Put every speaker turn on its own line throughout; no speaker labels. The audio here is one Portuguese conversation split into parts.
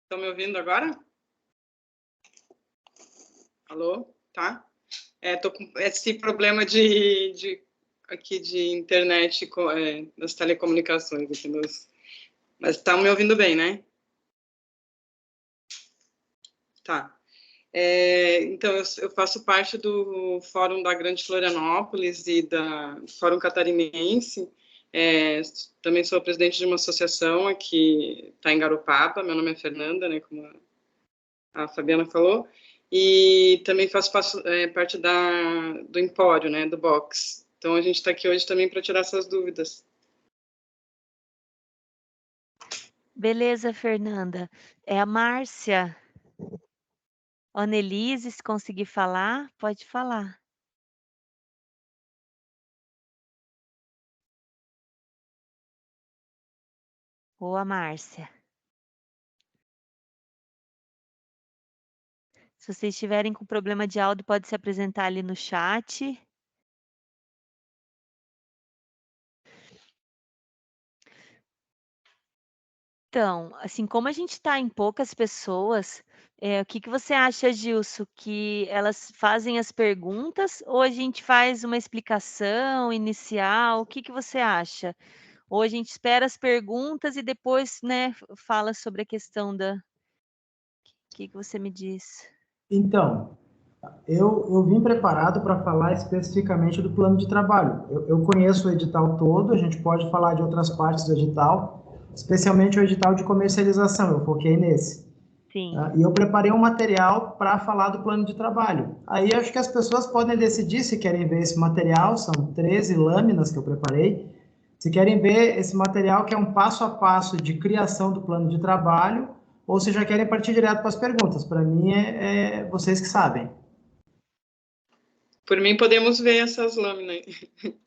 Estão me ouvindo agora? Alô? Tá? Tô com esse problema aqui de internet, das telecomunicações, aqui mas estão me ouvindo bem, né? Tá. Então, eu faço parte do Fórum da Grande Florianópolis e do Fórum Catarinense. Também sou presidente de uma associação aqui, está em Garopaba. Meu nome é Fernanda, né, como a Fabiana falou. E também faço parte do Empório, né, do Box. Então, a gente está aqui hoje também para tirar essas dúvidas.
Beleza, Fernanda. É a Márcia. Annelise, se conseguir falar, pode falar. Boa, Márcia. Se vocês estiverem com problema de áudio, pode se apresentar ali no chat. Então, assim, como a gente está em poucas pessoas, o que você acha, Gilson? Que elas fazem as perguntas ou a gente faz uma explicação inicial? O que você acha? Ou a gente espera as perguntas e depois, né, fala sobre a questão da... O que você me diz?
Então, eu vim preparado para falar especificamente do plano de trabalho. Eu conheço o edital todo, a gente pode falar de outras partes do edital, especialmente o edital de comercialização, eu foquei nesse.
Sim.
E eu preparei um material para falar do plano de trabalho. Aí acho que as pessoas podem decidir se querem ver esse material, são 13 lâminas que eu preparei. Se querem ver esse material, que é um passo a passo de criação do plano de trabalho, ou se já querem partir direto para as perguntas. Para mim, é vocês que sabem.
Por mim, podemos ver essas lâminas.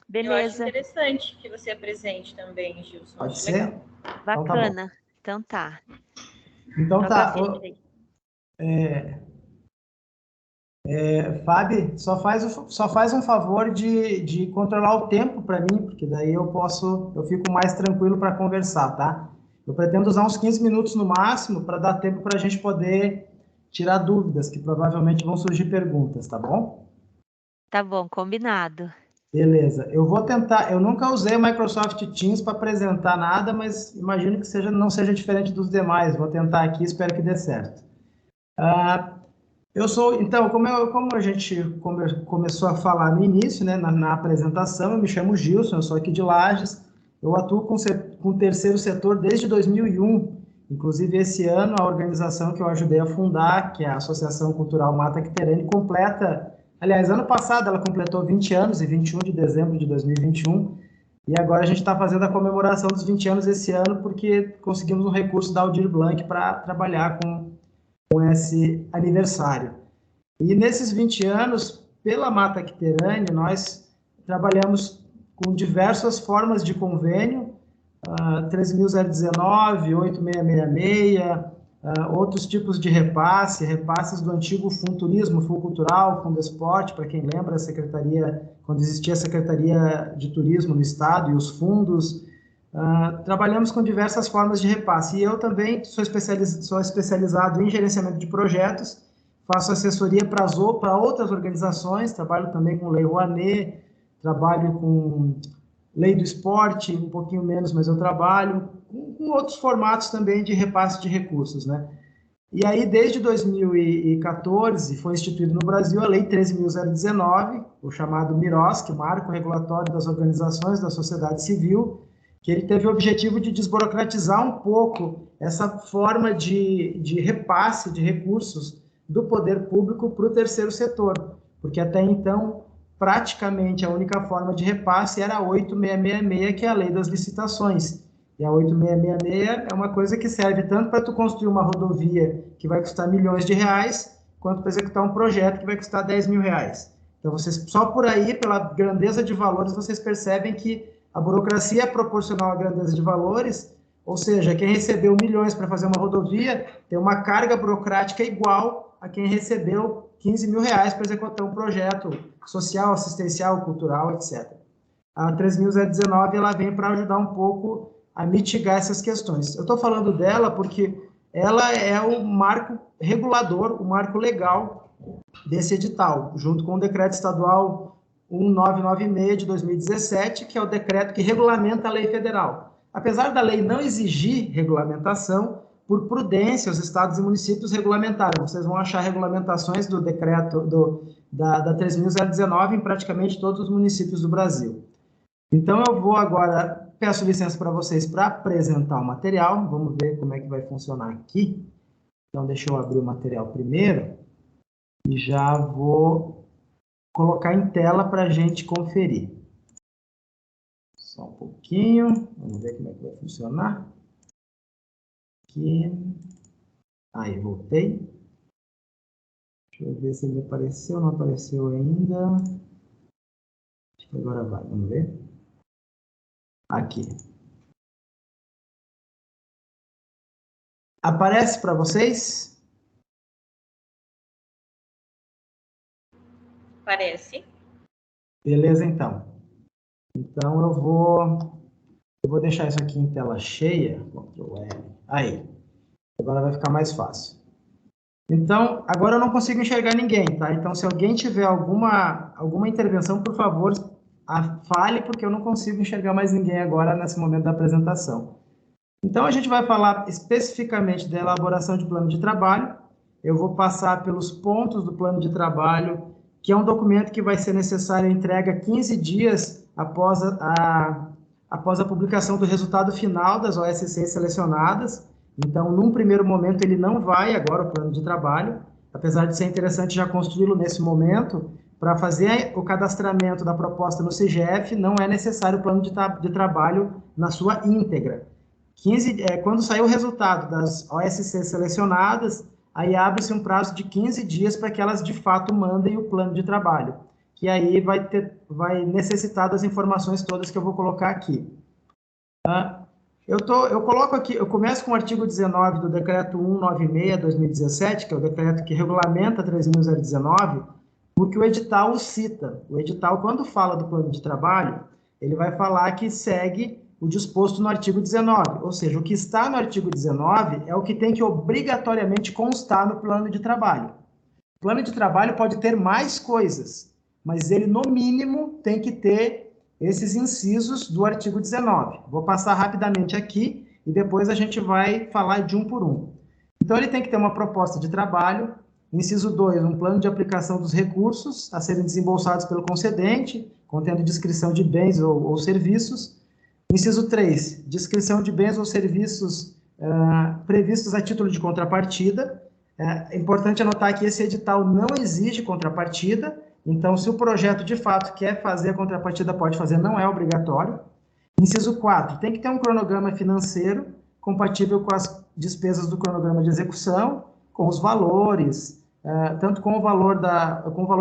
Beleza.
Eu acho interessante que você apresente também, Gilson.
Pode
acho
ser?
legal.
Bacana. Então tá.
Então tá. Fábio, só faz um favor de controlar o tempo para mim, porque daí eu fico mais tranquilo para conversar, tá? Eu pretendo usar uns 15 minutos no máximo para dar tempo para a gente poder tirar dúvidas, que provavelmente vão surgir perguntas, tá bom?
Tá bom, combinado.
Beleza. Eu vou tentar, eu nunca usei o Microsoft Teams para apresentar nada, mas imagino que não seja diferente dos demais. Vou tentar aqui, espero que dê certo. Então, como a gente começou a falar no início, né, na apresentação, eu me chamo Gilson, eu sou aqui de Lages, eu atuo com o terceiro setor desde 2001, inclusive esse ano a organização que eu ajudei a fundar, que é a Associação Cultural Mata Quiterene, ano passado ela completou 20 anos, em 21 de dezembro de 2021, e agora a gente está fazendo a comemoração dos 20 anos esse ano, porque conseguimos um recurso da Aldir Blanc para trabalhar com esse aniversário. E nesses 20 anos, pela Mata Quiterane, nós trabalhamos com diversas formas de convênio, 13.019, 8666, outros tipos de repasses do antigo Funturismo, Fulcultural, Fundesporte, para quem lembra, a secretaria, quando existia a Secretaria de Turismo no Estado e os fundos. Trabalhamos com diversas formas de repasse. E eu também sou especializado em gerenciamento de projetos, faço assessoria para outras organizações, trabalho também com Lei Rouanet, trabalho com Lei do Esporte, um pouquinho menos, mas eu trabalho com outros formatos também de repasse de recursos, né? E aí, desde 2014, foi instituído no Brasil a Lei 13.019, o chamado MIROS, que Marco Regulatório das Organizações da Sociedade Civil, que ele teve o objetivo de desburocratizar um pouco essa forma de repasse de recursos do poder público para o terceiro setor, porque até então, praticamente, a única forma de repasse era a 8666, que é a Lei das Licitações. E a 8666 é uma coisa que serve tanto para tu construir uma rodovia que vai custar milhões de reais, quanto para executar um projeto que vai custar 10 mil reais. Então, vocês, só por aí, pela grandeza de valores, vocês percebem que a burocracia é proporcional à grandeza de valores, ou seja, quem recebeu milhões para fazer uma rodovia tem uma carga burocrática igual a quem recebeu 15 mil reais para executar um projeto social, assistencial, cultural, etc. A 13.019 ela vem para ajudar um pouco a mitigar essas questões. Eu estou falando dela porque ela é o marco regulador, o marco legal desse edital, junto com o decreto estadual 1996 de 2017, que é o decreto que regulamenta a lei federal. Apesar da lei não exigir regulamentação, por prudência, os estados e municípios regulamentaram. Vocês vão achar regulamentações do decreto da 3.019 em praticamente todos os municípios do Brasil. Então, eu vou agora, peço licença para vocês para apresentar o material. Vamos ver como é que vai funcionar aqui. Então, deixa eu abrir o material primeiro e já vou colocar em tela para a gente conferir. Só um pouquinho, vamos ver como é que vai funcionar. Aqui. Aí, voltei. Deixa eu ver se ele apareceu, não apareceu ainda. Acho que agora vai, vamos ver. Aqui. Aparece para vocês?
Parece.
Beleza, então. Então, eu vou deixar isso aqui em tela cheia. Ctrl L. Aí. Agora vai ficar mais fácil. Então, agora eu não consigo enxergar ninguém, tá? Então, se alguém tiver alguma intervenção, por favor, fale, porque eu não consigo enxergar mais ninguém agora nesse momento da apresentação. Então, a gente vai falar especificamente da elaboração de plano de trabalho. Eu vou passar pelos pontos do plano de trabalho, que é um documento que vai ser necessário a entrega 15 dias após a publicação do resultado final das OSCs selecionadas. Então, num primeiro momento, ele não vai agora o plano de trabalho, apesar de ser interessante já construí-lo nesse momento. Para fazer o cadastramento da proposta no CGF, não é necessário o plano de trabalho na sua íntegra. Quando sair o resultado das OSCs selecionadas, aí abre-se um prazo de 15 dias para que elas, de fato, mandem o plano de trabalho, que aí vai necessitar das informações todas que eu vou colocar aqui. Eu coloco aqui, eu começo com o artigo 19 do decreto 196/2017, que é o decreto que regulamenta 3.019, porque o edital o cita. O edital, quando fala do plano de trabalho, ele vai falar que segue o disposto no artigo 19, ou seja, o que está no artigo 19 é o que tem que obrigatoriamente constar no plano de trabalho. O plano de trabalho pode ter mais coisas, mas ele, no mínimo, tem que ter esses incisos do artigo 19. Vou passar rapidamente aqui e depois a gente vai falar de um por um. Então, ele tem que ter uma proposta de trabalho. Inciso 2, um plano de aplicação dos recursos a serem desembolsados pelo concedente, contendo descrição de bens ou serviços. Inciso 3, descrição de bens ou serviços previstos a título de contrapartida. É importante anotar que esse edital não exige contrapartida. Então, se o projeto, de fato, quer fazer a contrapartida, pode fazer, não é obrigatório. Inciso 4, tem que ter um cronograma financeiro compatível com as despesas do cronograma de execução, com os valores, tanto com o valor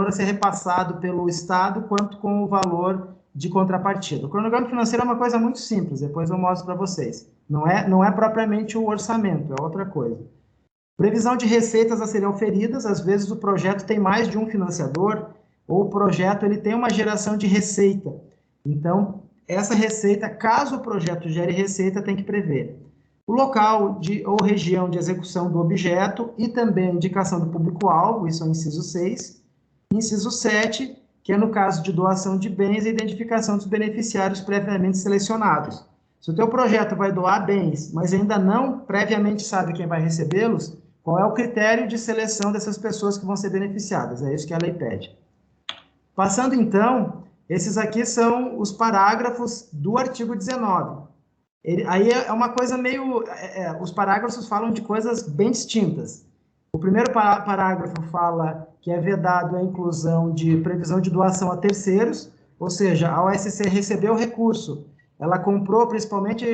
a ser repassado pelo Estado, quanto com o valor de contrapartida. O cronograma financeiro é uma coisa muito simples, depois eu mostro para vocês. Não é propriamente o orçamento, é outra coisa. Previsão de receitas a serem oferidas, às vezes o projeto tem mais de um financiador, ou o projeto ele tem uma geração de receita. Então, essa receita, caso o projeto gere receita, tem que prever o local ou região de execução do objeto e também a indicação do público-alvo, isso é o inciso 6. Inciso 7, que é no caso de doação de bens, a identificação dos beneficiários previamente selecionados. Se o teu projeto vai doar bens, mas ainda não previamente sabe quem vai recebê-los, qual é o critério de seleção dessas pessoas que vão ser beneficiadas? É isso que a lei pede. Passando, então, esses aqui são os parágrafos do artigo 19. Aí é uma coisa meio... os parágrafos falam de coisas bem distintas. O primeiro parágrafo fala que é vedado a inclusão de previsão de doação a terceiros, ou seja, a OSC recebeu o recurso, ela comprou, principalmente,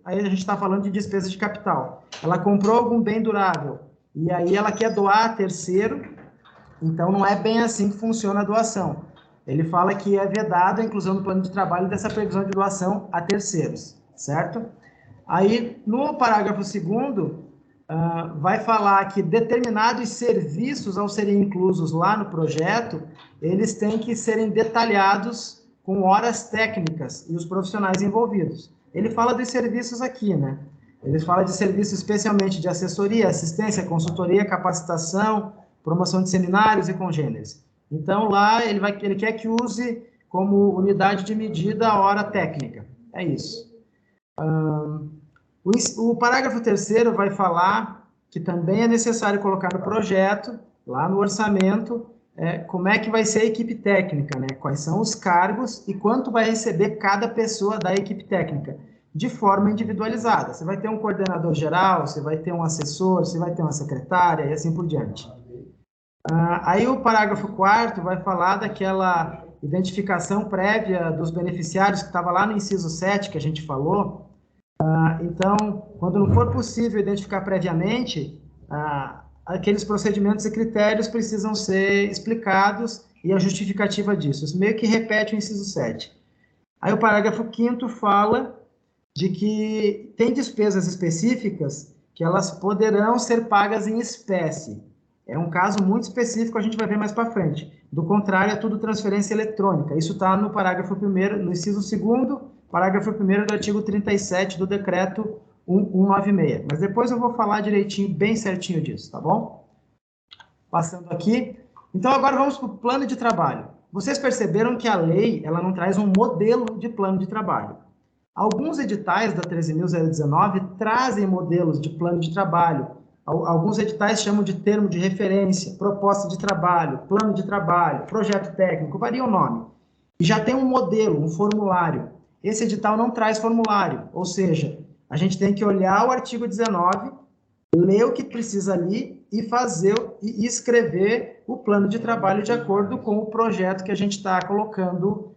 aí a gente está falando de despesa de capital, ela comprou algum bem durável, e aí ela quer doar a terceiro, então não é bem assim que funciona a doação. Ele fala que é vedado a inclusão no plano de trabalho dessa previsão de doação a terceiros, certo? Aí, no parágrafo 2º, vai falar que determinados serviços, ao serem inclusos lá no projeto, eles têm que serem detalhados com horas técnicas e os profissionais envolvidos. ele fala dos serviços aqui, né? Ele fala de serviços especialmente de assessoria, assistência, consultoria, capacitação, promoção de seminários e congêneres. Então, lá ele quer que use como unidade de medida a hora técnica. É isso. O parágrafo 3º vai falar que também é necessário colocar no projeto, lá no orçamento, como é que vai ser a equipe técnica, né? Quais são os cargos e quanto vai receber cada pessoa da equipe técnica, de forma individualizada. Você vai ter um coordenador geral, você vai ter um assessor, você vai ter uma secretária e assim por diante. Aí o parágrafo 4º vai falar daquela identificação prévia dos beneficiários que estava lá no inciso 7, que a gente falou. Então, quando não for possível identificar previamente, aqueles procedimentos e critérios precisam ser explicados e a justificativa disso. Isso meio que repete o inciso 7. Aí o parágrafo 5º fala de que tem despesas específicas que elas poderão ser pagas em espécie. É um caso muito específico, a gente vai ver mais para frente. Do contrário, é tudo transferência eletrônica. Isso está no parágrafo 1º, no inciso 2º, parágrafo 1º do artigo 37 do decreto 196. Mas depois eu vou falar direitinho, bem certinho disso, tá bom? Passando aqui. Então, agora vamos para o plano de trabalho. Vocês perceberam que a lei ela não traz um modelo de plano de trabalho. Alguns editais da 13.019 trazem modelos de plano de trabalho. Alguns editais chamam de termo de referência, proposta de trabalho, plano de trabalho, projeto técnico, varia o nome. E já tem um modelo, um formulário. Esse edital não traz formulário, ou seja, a gente tem que olhar o artigo 19, ler o que precisa ali e fazer e escrever o plano de trabalho de acordo com o projeto que a gente está colocando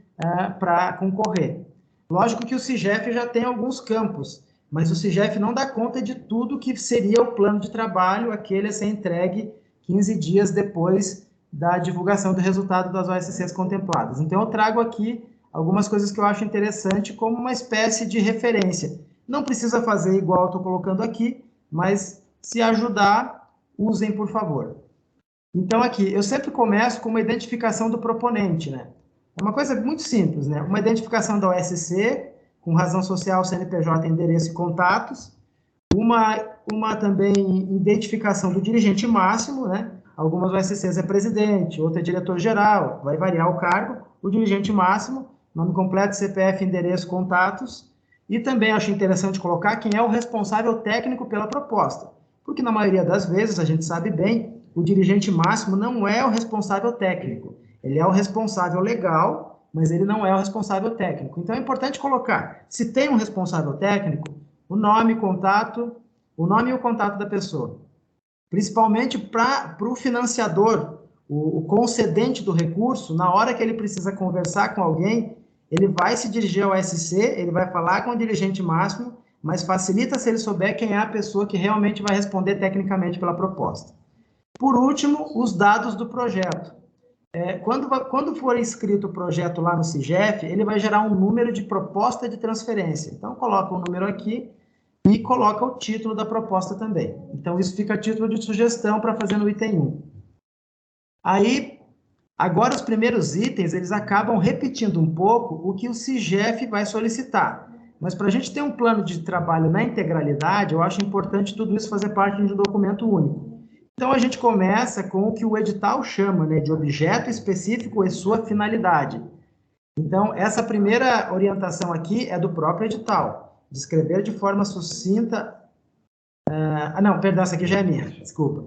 para concorrer. Lógico que o SIGEF já tem alguns campos, mas o SIGEF não dá conta de tudo que seria o plano de trabalho, aquele a ser entregue 15 dias depois da divulgação do resultado das OSCs contempladas. Então, eu trago aqui algumas coisas que eu acho interessante como uma espécie de referência. Não precisa fazer igual eu estou colocando aqui, mas se ajudar, usem, por favor. Então, aqui, eu sempre começo com uma identificação do proponente, né? É uma coisa muito simples, né? Uma identificação da OSC, com razão social, CNPJ, endereço e contatos. Uma também identificação do dirigente máximo, né? Algumas OSCs é presidente, outra é diretor-geral, vai variar o cargo. O dirigente máximo, nome completo, CPF, endereço, contatos. E também acho interessante colocar quem é o responsável técnico pela proposta. Porque na maioria das vezes, a gente sabe bem, o dirigente máximo não é o responsável técnico. Ele é o responsável legal, mas ele não é o responsável técnico. Então, é importante colocar, se tem um responsável técnico, o nome e o contato da pessoa. Principalmente para o financiador, o concedente do recurso, na hora que ele precisa conversar com alguém, ele vai se dirigir ao SC, ele vai falar com o dirigente máximo, mas facilita se ele souber quem é a pessoa que realmente vai responder tecnicamente pela proposta. Por último, os dados do projeto. Quando for inscrito o projeto lá no SIGEF, ele vai gerar um número de proposta de transferência. Então, coloca o número aqui e coloca o título da proposta também. Então, isso fica a título de sugestão para fazer no item 1. Aí, agora os primeiros itens, eles acabam repetindo um pouco o que o SIGEF vai solicitar. Mas para a gente ter um plano de trabalho na integralidade, eu acho importante tudo isso fazer parte de um documento único. Então, a gente começa com o que o edital chama, né, de objeto específico e sua finalidade. Então, essa primeira orientação aqui é do próprio edital. Descrever de forma sucinta... não, perdão, essa aqui já é minha, desculpa.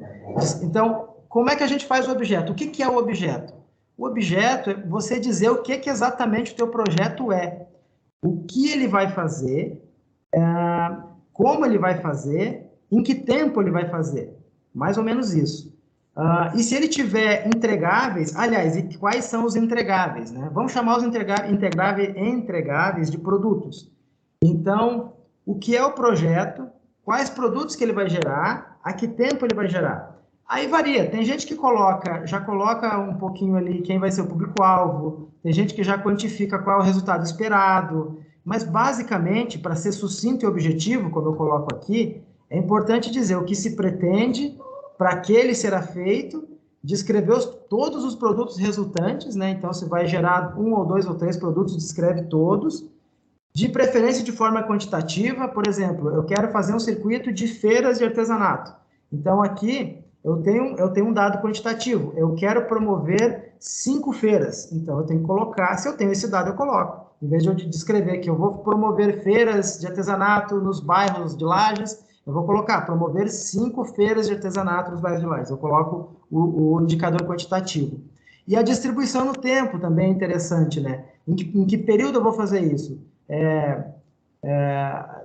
Então, como é que a gente faz o objeto? O que é o objeto? O objeto é você dizer o que exatamente o teu projeto é. O que ele vai fazer, como ele vai fazer, em que tempo ele vai fazer. Mais ou menos isso. E se ele tiver entregáveis, aliás, e quais são os entregáveis, né? Vamos chamar os entregáveis de produtos. Então, o que é o projeto, quais produtos que ele vai gerar, a que tempo ele vai gerar. Aí varia, tem gente que já coloca um pouquinho ali quem vai ser o público-alvo, tem gente que já quantifica qual é o resultado esperado, mas basicamente, para ser sucinto e objetivo, como eu coloco aqui, é importante dizer o que se pretende, para que ele será feito, descrever todos os produtos resultantes, né? Então, se vai gerar 1 ou 2 ou 3 produtos, descreve todos, De preferência de forma quantitativa, por exemplo, eu quero fazer um circuito de feiras de artesanato. Então, aqui, eu tenho um dado quantitativo. Eu quero promover 5 feiras. Então, eu tenho que colocar, se eu tenho esse dado, eu coloco. Em vez de eu descrever que eu vou promover feiras de artesanato nos bairros de Lages, eu vou colocar promover 5 feiras de artesanato nos bairros de Lages. Eu coloco o indicador quantitativo. E a distribuição no tempo também é interessante, né? Em que período eu vou fazer isso?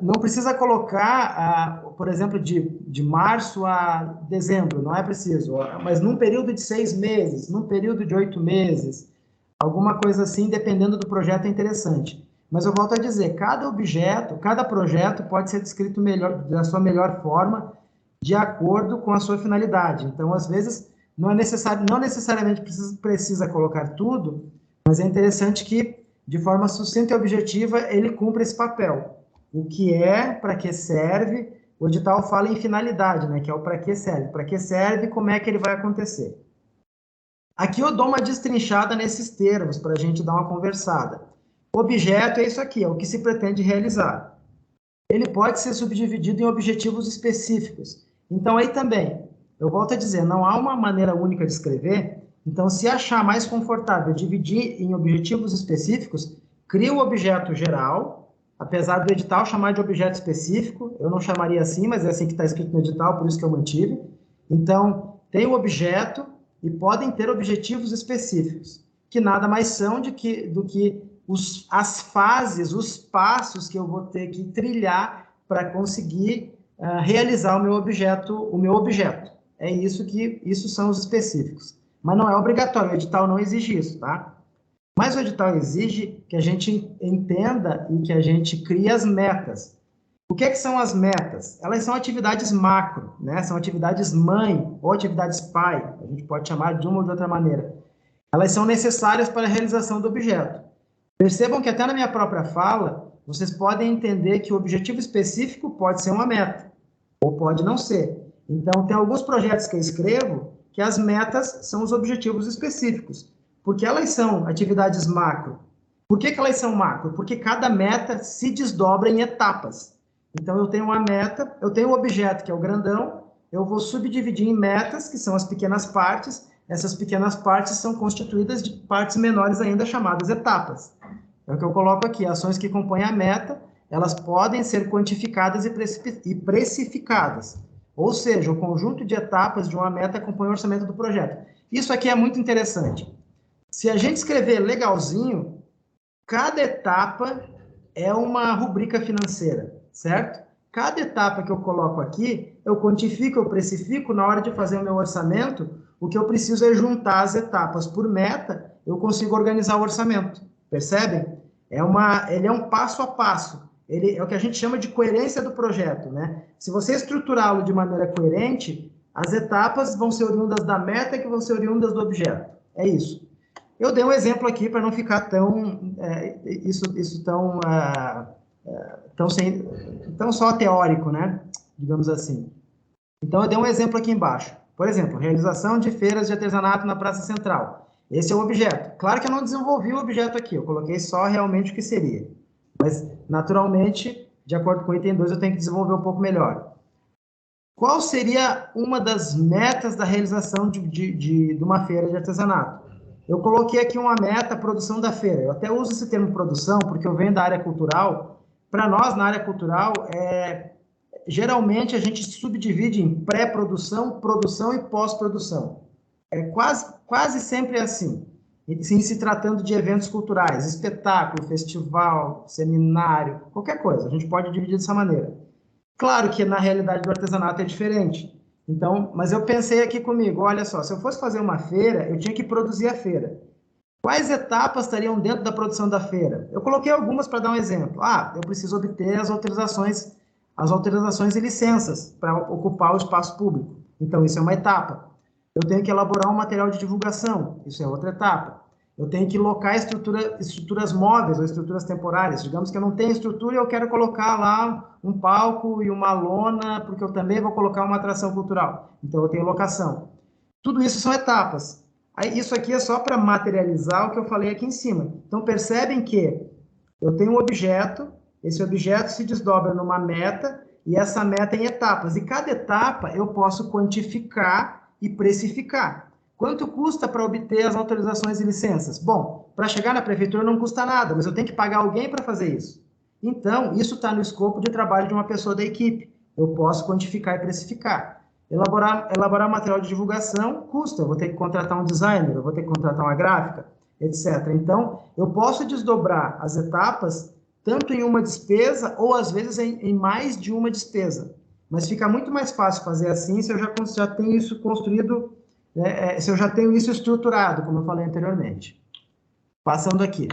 Não precisa colocar, por exemplo, de março a dezembro, não é preciso, mas num período de 6 meses, num período de 8 meses, alguma coisa assim, dependendo do projeto, é interessante. Mas eu volto a dizer, cada projeto pode ser descrito da sua melhor forma, de acordo com a sua finalidade. Então, às vezes, não necessariamente precisa colocar tudo, mas é interessante que, de forma sucinta e objetiva, ele cumpra esse papel. O que é, para que serve, o edital fala em finalidade, né, que é o para que serve, como é que ele vai acontecer. Aqui eu dou uma destrinchada nesses termos, para a gente dar uma conversada. Objeto é isso aqui, é o que se pretende realizar. Ele pode ser subdividido em objetivos específicos. Então, aí também, eu volto a dizer, não há uma maneira única de escrever. Então, se achar mais confortável dividir em objetivos específicos, cria o objeto geral, apesar do edital chamar de objeto específico, eu não chamaria assim, mas é assim que está escrito no edital, por isso que eu mantive. Então, tem o objeto e podem ter objetivos específicos, que nada mais são do que as fases, os passos que eu vou ter que trilhar para conseguir realizar o meu objeto. Isso são os específicos. Mas não é obrigatório, o edital não exige isso, tá? Mas o edital exige que a gente entenda e que a gente crie as metas. O que são as metas? Elas são atividades macro, né? São atividades mãe ou atividades pai, a gente pode chamar de uma ou de outra maneira. Elas são necessárias para a realização do objeto. Percebam que até na minha própria fala, vocês podem entender que o objetivo específico pode ser uma meta, ou pode não ser. Então, tem alguns projetos que eu escrevo que as metas são os objetivos específicos, porque elas são atividades macro. Por que elas são macro? Porque cada meta se desdobra em etapas. Então, eu tenho uma meta, eu tenho um objeto que é o grandão, eu vou subdividir em metas, que são as pequenas partes. Essas pequenas partes são constituídas de partes menores ainda, chamadas etapas. É o que eu coloco aqui, ações que compõem a meta, elas podem ser quantificadas e precificadas. Ou seja, o conjunto de etapas de uma meta compõe o orçamento do projeto. Isso aqui é muito interessante. Se a gente escrever legalzinho, cada etapa é uma rubrica financeira, certo? Cada etapa que eu coloco aqui, eu quantifico, eu precifico, na hora de fazer o meu orçamento, o que eu preciso é juntar as etapas por meta, eu consigo organizar o orçamento. Percebem? Ele é um passo a passo. Ele é o que a gente chama de coerência do projeto, né? Se você estruturá-lo de maneira coerente, as etapas vão ser oriundas da meta que vão ser oriundas do objeto. É isso. Eu dei um exemplo aqui para não ficar tão só teórico, né? Digamos assim. Então, eu dei um exemplo aqui embaixo. Por exemplo, realização de feiras de artesanato na Praça Central. Esse é o objeto. Claro que eu não desenvolvi o objeto aqui, eu coloquei só realmente o que seria. Mas, naturalmente, de acordo com o item 2, eu tenho que desenvolver um pouco melhor. Qual seria uma das metas da realização de uma feira de artesanato? Eu coloquei aqui uma meta, produção da feira. Eu até uso esse termo produção, porque eu venho da área cultural. Para nós, na área cultural, geralmente a gente subdivide em pré-produção, produção e pós-produção. É quase sempre assim. Sim, se tratando de eventos culturais, espetáculo, festival, seminário, qualquer coisa. A gente pode dividir dessa maneira. Claro que na realidade do artesanato é diferente. Então, mas eu pensei aqui comigo, olha só, se eu fosse fazer uma feira, eu tinha que produzir a feira. Quais etapas estariam dentro da produção da feira? Eu coloquei algumas para dar um exemplo. Eu preciso obter as autorizações e licenças para ocupar o espaço público. Então, isso é uma etapa. Eu tenho que elaborar um material de divulgação. Isso é outra etapa. Eu tenho que locar estruturas móveis ou estruturas temporárias. Digamos que eu não tenho estrutura e eu quero colocar lá um palco e uma lona, porque eu também vou colocar uma atração cultural. Então, eu tenho locação. Tudo isso são etapas. Aí, isso aqui é só para materializar o que eu falei aqui em cima. Então, percebem que eu tenho um objeto, esse objeto se desdobra numa meta, e essa meta em etapas. E cada etapa eu posso quantificar e precificar. Quanto custa para obter as autorizações e licenças? Bom, para chegar na prefeitura não custa nada, mas eu tenho que pagar alguém para fazer isso. Então, isso está no escopo de trabalho de uma pessoa da equipe. Eu posso quantificar e precificar. Elaborar material de divulgação custa. Eu vou ter que contratar um designer, eu vou ter que contratar uma gráfica, etc. Então, eu posso desdobrar as etapas tanto em uma despesa ou, às vezes, em mais de uma despesa. Mas fica muito mais fácil fazer assim se eu já tenho isso construído, se eu já tenho isso estruturado, como eu falei anteriormente. Passando aqui.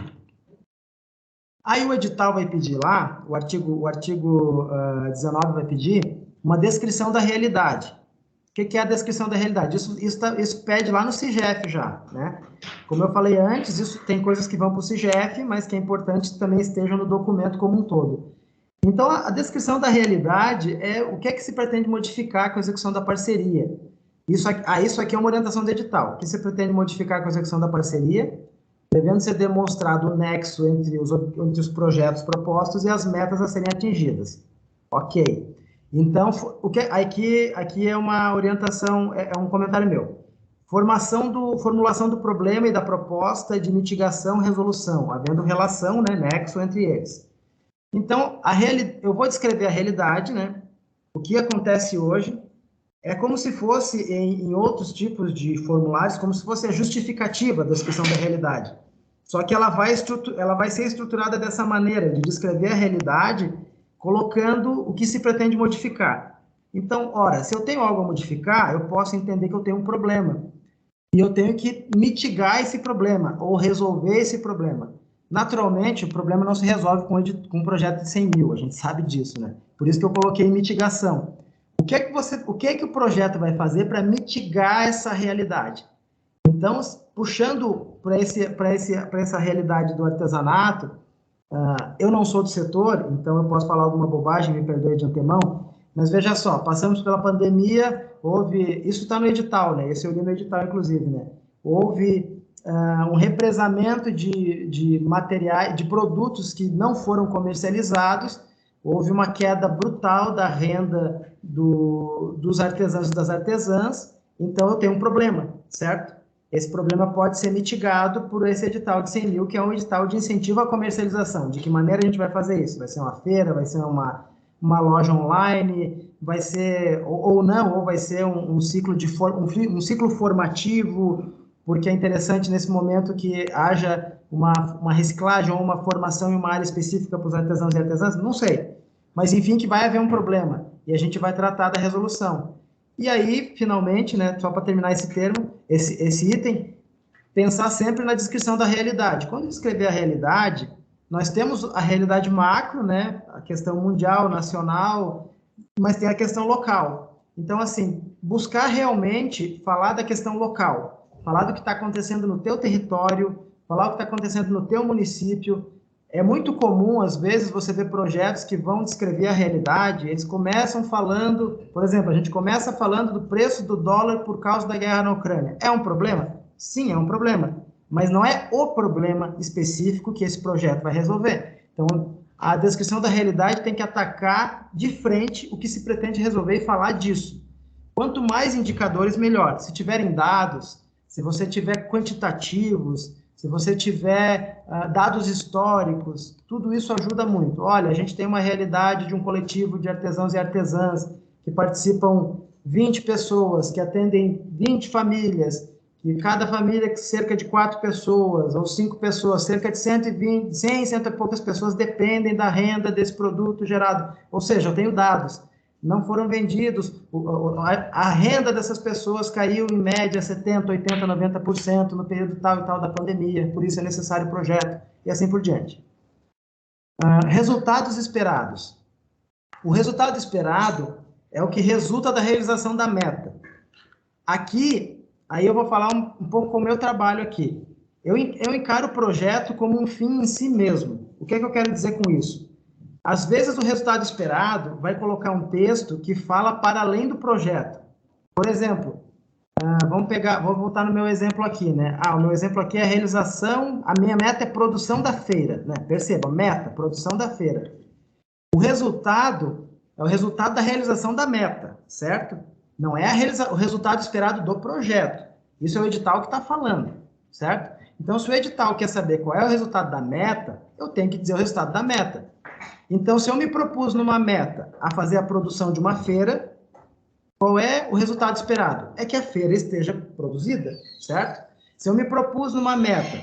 Aí o edital vai pedir lá, o artigo 19 vai pedir uma descrição da realidade. O que é a descrição da realidade? Isso pede lá no CIGEF já, né? Como eu falei antes, isso tem coisas que vão para o CIGEF, mas que é importante que também estejam no documento como um todo. Então, a descrição da realidade é o que é que se pretende modificar com a execução da parceria. Isso aqui é uma orientação do edital. O que se pretende modificar com a execução da parceria? Devendo ser demonstrado o nexo entre os projetos propostos e as metas a serem atingidas. Ok. Então, aqui é uma orientação, é um comentário meu. Formulação do problema e da proposta de mitigação e resolução, havendo relação, né, nexo entre eles. Então, eu vou descrever a realidade, né? O que acontece hoje é como se fosse, em outros tipos de formulários, como se fosse a justificativa da descrição da realidade. Só que ela vai ser estruturada dessa maneira, de descrever a realidade, colocando o que se pretende modificar. Então, ora, se eu tenho algo a modificar, eu posso entender que eu tenho um problema. E eu tenho que mitigar esse problema, ou resolver esse problema. Naturalmente, o problema não se resolve com um projeto de 100 mil, a gente sabe disso, né? Por isso que eu coloquei mitigação. O que é que o projeto vai fazer para mitigar essa realidade? Então, puxando para essa realidade do artesanato, eu não sou do setor, então eu posso falar alguma bobagem, me perdoe de antemão, mas veja só, passamos pela pandemia, isso está no edital, né? Esse eu li no edital, inclusive, né? Houve um represamento de materiais, de produtos que não foram comercializados, houve uma queda brutal da renda dos artesãos e das artesãs, então eu tenho um problema, certo? Esse problema pode ser mitigado por esse edital de 100 mil, que é um edital de incentivo à comercialização. De que maneira a gente vai fazer isso? Vai ser uma feira, vai ser uma loja online, vai ser, ou não, ou vai ser um ciclo formativo, porque é interessante nesse momento que haja uma reciclagem ou uma formação em uma área específica para os artesãos e artesãs, não sei. Mas, enfim, que vai haver um problema, e a gente vai tratar da resolução. E aí, finalmente, né, só para terminar esse termo, esse item, pensar sempre na descrição da realidade. Quando descrever a realidade, nós temos a realidade macro, né, a questão mundial, nacional, mas tem a questão local. Então, assim, buscar realmente falar da questão local, falar do que está acontecendo no teu território, falar o que está acontecendo no teu município. É muito comum, às vezes, você ver projetos que vão descrever a realidade, eles começam falando, por exemplo, a gente começa falando do preço do dólar por causa da guerra na Ucrânia. É um problema? Sim, é um problema, mas não é o problema específico que esse projeto vai resolver. Então, a descrição da realidade tem que atacar de frente o que se pretende resolver e falar disso. Quanto mais indicadores, melhor. Se tiverem dados, se você tiver quantitativos, se você tiver dados históricos, tudo isso ajuda muito. Olha, a gente tem uma realidade de um coletivo de artesãos e artesãs que participam 20 pessoas, que atendem 20 famílias, que cada família cerca de 4 pessoas ou 5 pessoas, cerca de 120, 100 e poucas pessoas dependem da renda desse produto gerado. Ou seja, eu tenho dados. Não foram vendidos, a renda dessas pessoas caiu em média 70%, 80%, 90% no período tal e tal da pandemia, por isso é necessário o projeto, e assim por diante. Resultados esperados. O resultado esperado é o que resulta da realização da meta. Aqui, aí eu vou falar um pouco com o meu trabalho aqui. Eu encaro o projeto como um fim em si mesmo. O que é que eu quero dizer com isso? Às vezes, o resultado esperado vai colocar um texto que fala para além do projeto. Por exemplo, vou voltar no meu exemplo aqui, né? O meu exemplo aqui é a realização, a minha meta é produção da feira, né? Perceba, meta, produção da feira. O resultado é o resultado da realização da meta, certo? Não é o resultado esperado do projeto. Isso é o edital que está falando, certo? Então, se o edital quer saber qual é o resultado da meta, eu tenho que dizer o resultado da meta. Então, se eu me propus numa meta a fazer a produção de uma feira, qual é o resultado esperado? É que a feira esteja produzida, certo? Se eu me propus numa meta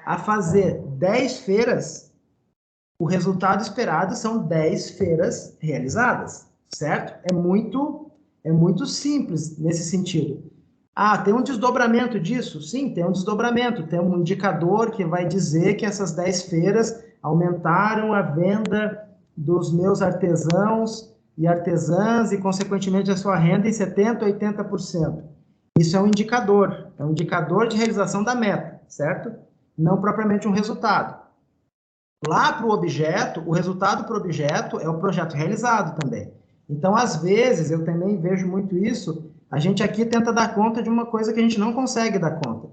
a fazer 10 feiras, o resultado esperado são 10 feiras realizadas, certo? É muito simples nesse sentido. Ah, tem um desdobramento disso? Sim, tem um desdobramento. Tem um indicador que vai dizer que essas 10 feiras aumentaram a venda dos meus artesãos e artesãs e, consequentemente, a sua renda em 70%, 80%. Isso é um indicador de realização da meta, certo? Não propriamente um resultado. Lá para o objeto, o resultado para o objeto é o projeto realizado também. Então, às vezes, eu também vejo muito isso, a gente aqui tenta dar conta de uma coisa que a gente não consegue dar conta.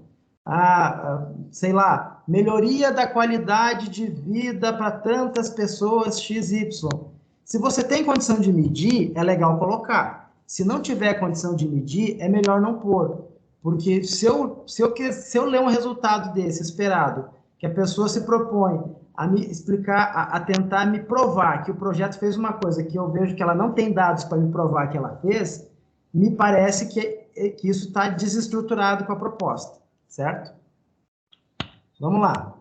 Sei lá, melhoria da qualidade de vida para tantas pessoas XY. Se você tem condição de medir, é legal colocar. Se não tiver condição de medir, é melhor não pôr. Porque se eu ler um resultado desse esperado, que a pessoa se propõe a me explicar, a tentar me provar que o projeto fez uma coisa que eu vejo que ela não tem dados para me provar que ela fez, me parece que isso está desestruturado com a proposta, certo? Vamos lá.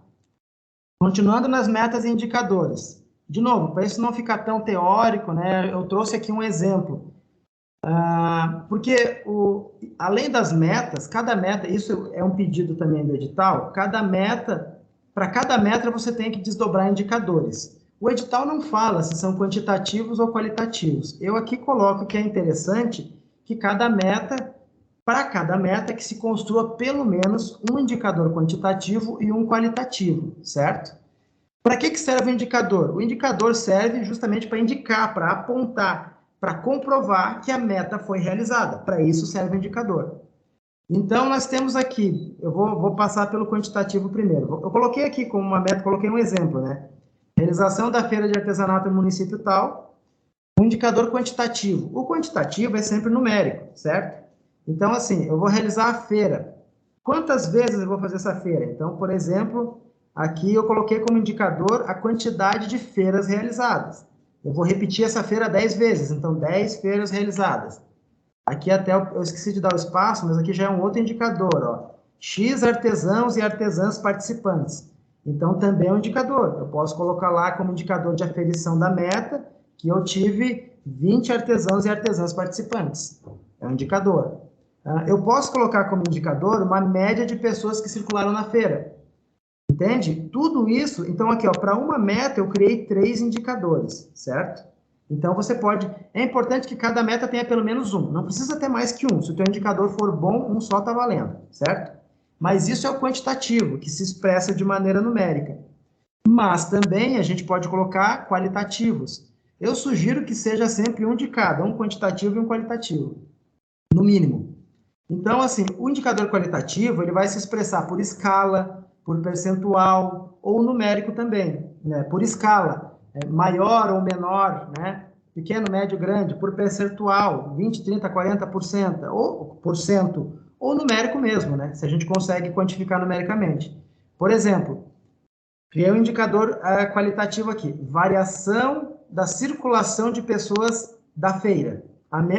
Continuando nas metas e indicadores. De novo, para isso não ficar tão teórico, né, eu trouxe aqui um exemplo. Porque, além das metas, cada meta, isso é um pedido também do edital, para cada meta você tem que desdobrar indicadores. O edital não fala se são quantitativos ou qualitativos. Eu aqui coloco que é interessante que para cada meta, que se construa pelo menos um indicador quantitativo e um qualitativo, certo? Para que serve o indicador? O indicador serve justamente para indicar, para apontar, para comprovar que a meta foi realizada. Para isso serve o indicador. Então, nós temos aqui, eu vou passar pelo quantitativo primeiro. Eu coloquei aqui como uma meta, coloquei um exemplo, né? Realização da feira de artesanato no município tal, um indicador quantitativo. O quantitativo é sempre numérico, certo? Então, assim, eu vou realizar a feira. Quantas vezes eu vou fazer essa feira? Então, por exemplo, aqui eu coloquei como indicador a quantidade de feiras realizadas. Eu vou repetir essa feira 10 vezes, então 10 feiras realizadas. Aqui até eu esqueci de dar o espaço, mas aqui já é um outro indicador, ó. X artesãos e artesãs participantes. Então, também é um indicador. Eu posso colocar lá como indicador de aferição da meta que eu tive 20 artesãos e artesãs participantes. É um indicador. Eu posso colocar como indicador uma média de pessoas que circularam na feira. Entende? Tudo isso, então aqui, ó, para uma meta eu criei 3 indicadores, certo? Então você pode, é importante que cada meta tenha pelo menos um, não precisa ter mais que um, se o teu indicador for bom, um só está valendo, certo? Mas isso é o quantitativo, que se expressa de maneira numérica. Mas também a gente pode colocar qualitativos. Eu sugiro que seja sempre um de cada, um quantitativo e um qualitativo, no mínimo. Então, assim, o indicador qualitativo, ele vai se expressar por escala, por percentual, ou numérico também, né? Por escala, maior ou menor, né? Pequeno, médio, grande, por percentual, 20, 30, 40%, ou por cento, ou numérico mesmo, né? Se a gente consegue quantificar numericamente. Por exemplo, criei um indicador qualitativo aqui, variação da circulação de pessoas da feira,